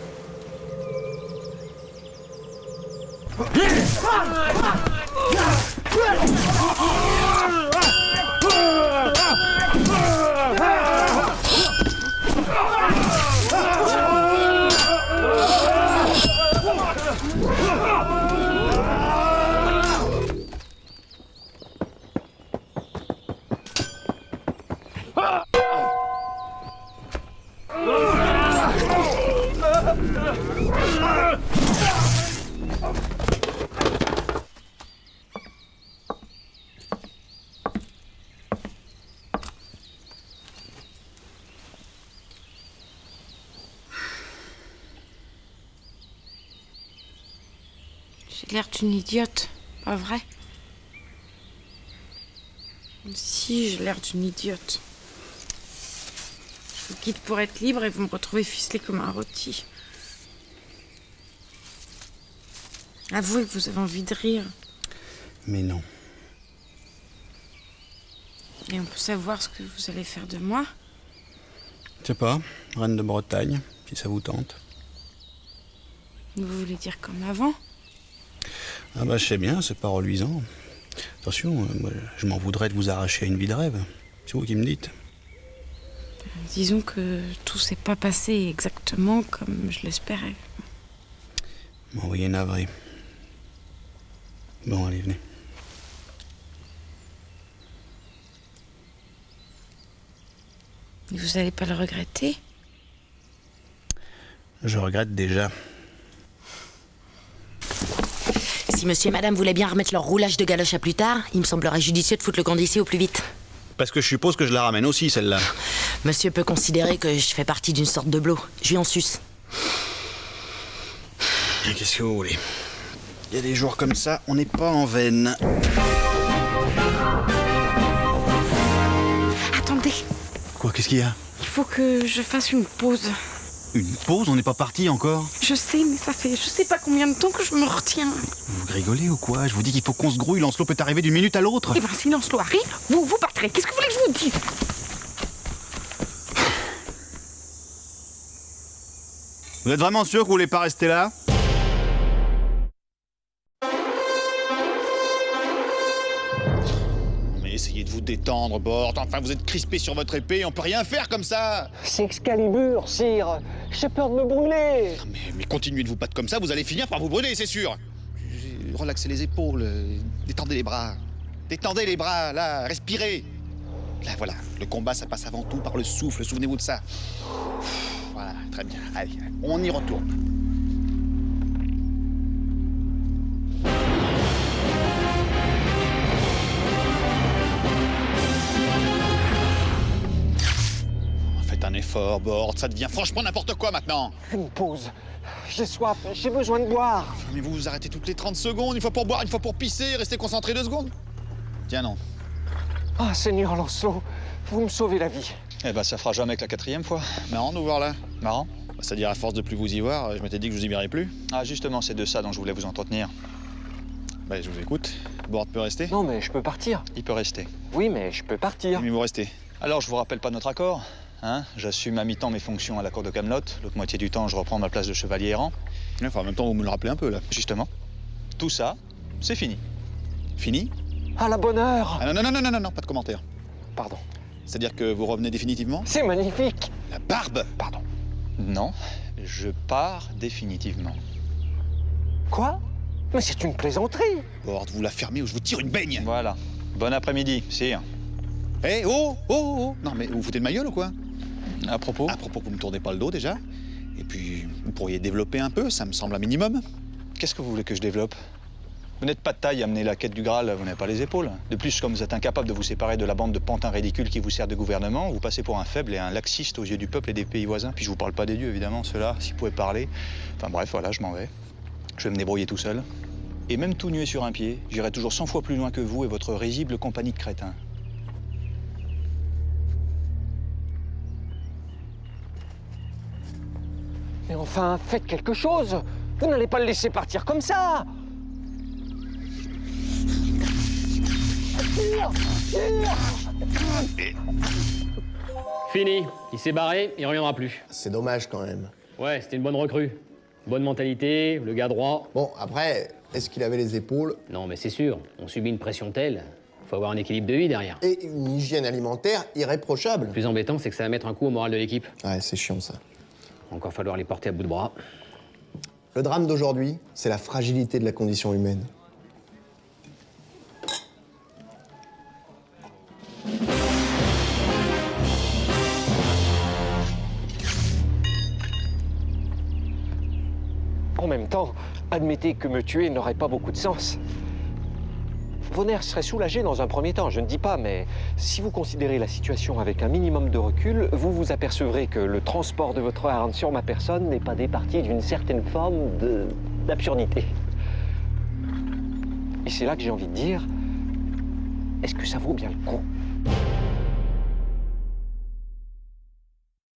J'ai l'air d'une idiote, pas vrai? Si, j'ai l'air d'une idiote. Je vous quitte pour être libre et vous me retrouvez ficelé comme un rôti. Avouez que vous avez envie de rire. Mais non. Et on peut savoir ce que vous allez faire de moi? Je sais pas, reine de Bretagne, si ça vous tente. Vous voulez dire comme avant? Ah bah je sais bien, c'est pas reluisant. Attention, moi, je m'en voudrais de vous arracher à une vie de rêve. C'est vous qui me dites. Disons que tout s'est pas passé exactement comme je l'espérais. M'envoyer navré. Bon, allez, venez. Vous allez pas le regretter? Je regrette déjà. Si monsieur et madame voulaient bien remettre leur roulage de galoche à plus tard, il me semblerait judicieux de foutre le camp d'ici au plus vite. Parce que je suppose que je la ramène aussi, celle-là. Monsieur peut considérer que je fais partie d'une sorte de blot. Je lui en suce. Qu'est-ce que vous voulez? Il y a des jours comme ça, on n'est pas en veine. Attendez, Quoi, qu'est-ce qu'il y a? il faut que je fasse une pause. Une pause? On n'est pas parti encore? Je sais, mais ça fait je sais pas combien de temps que je me retiens. Vous rigolez ou quoi? Je vous dis qu'il faut qu'on se grouille, Lancelot peut arriver d'une minute à l'autre. Eh ben, si Lancelot arrive, vous partirez. Qu'est-ce que vous voulez que je vous dise? Vous êtes vraiment sûr que vous voulez pas rester là? Mais essayez de vous détendre, Bort. Enfin, vous êtes crispé sur votre épée, on peut rien faire comme ça. C'est Excalibur, sire. J'ai peur de me brûler. Mais continuez de vous battre comme ça, vous allez finir par vous brûler, c'est sûr. Relaxez les épaules, détendez les bras. Détendez les bras, là, respirez. Là, voilà, le combat, ça passe avant tout par le souffle, souvenez-vous de ça. Voilà, très bien. Allez, on y retourne. Faites un effort, Bort, ça devient franchement n'importe quoi maintenant. Une pause. J'ai soif, j'ai besoin de boire. Mais vous vous arrêtez toutes les 30 secondes, une fois pour boire, une fois pour pisser, restez concentré 2 secondes. Tiens, non. Ah, Seigneur Lancelot, vous me sauvez la vie. Eh ben, ça fera jamais que la 4e fois. Marrant de nous voir là. Marrant. C'est-à-dire, à force de plus vous y voir, je m'étais dit que je vous y verrais plus. Ah, justement, c'est de ça dont je voulais vous entretenir. Bah, je vous écoute. Bord peut rester? Non, mais je peux partir. Il peut rester. Oui, mais je peux partir. Mais vous restez. Alors, je vous rappelle pas notre accord, hein? J'assume à mi-temps mes fonctions à la cour de Camelot. L'autre moitié du temps, je reprends ma place de chevalier errant. Enfin, en même temps, vous me le rappelez un peu, là. Justement. Tout ça, c'est fini. Fini? À la bonne heure. Ah, non, pas de commentaire. Pardon. C'est-à-dire que vous revenez définitivement? C'est magnifique. La barbe! Pardon. Non, je pars définitivement. Quoi? Mais c'est une plaisanterie. Bord, vous la fermez ou je vous tire une baigne! Voilà. Bon après-midi, sire. Eh, oh! Non, mais vous vous foutez de ma gueule ou quoi? À propos? À propos que vous me tournez pas le dos, déjà. Et puis, vous pourriez développer un peu, ça me semble un minimum. Qu'est-ce que vous voulez que je développe? Vous n'êtes pas de taille à mener la quête du Graal, vous n'avez pas les épaules. De plus, comme vous êtes incapable de vous séparer de la bande de pantins ridicules qui vous sert de gouvernement, vous passez pour un faible et un laxiste aux yeux du peuple et des pays voisins. Puis je vous parle pas des dieux, évidemment, ceux-là, s'ils pouvaient parler. Enfin bref, voilà, je m'en vais. Je vais me débrouiller tout seul. Et même tout nué sur un pied, j'irai toujours 100 fois plus loin que vous et votre risible compagnie de crétins. Mais enfin, faites quelque chose. Vous n'allez pas le laisser partir comme ça. Fini. Il s'est barré, il reviendra plus. C'est dommage quand même. Ouais, c'était une bonne recrue. Bonne mentalité, le gars droit. Bon, après, est-ce qu'il avait les épaules? Non, mais c'est sûr, on subit une pression telle, faut avoir un équilibre de vie derrière. Et une hygiène alimentaire irréprochable. Le plus embêtant, c'est que ça va mettre un coup au moral de l'équipe. Ouais, c'est chiant ça. Encore falloir les porter à bout de bras. Le drame d'aujourd'hui, c'est la fragilité de la condition humaine. En même temps, admettez que me tuer n'aurait pas beaucoup de sens. Vos nerfs seraient soulagés dans un premier temps, je ne dis pas, mais si vous considérez la situation avec un minimum de recul, vous vous apercevrez que le transport de votre arme sur ma personne n'est pas départi d'une certaine forme d'absurdité. Et c'est là que j'ai envie de dire, est-ce que ça vaut bien le coup ?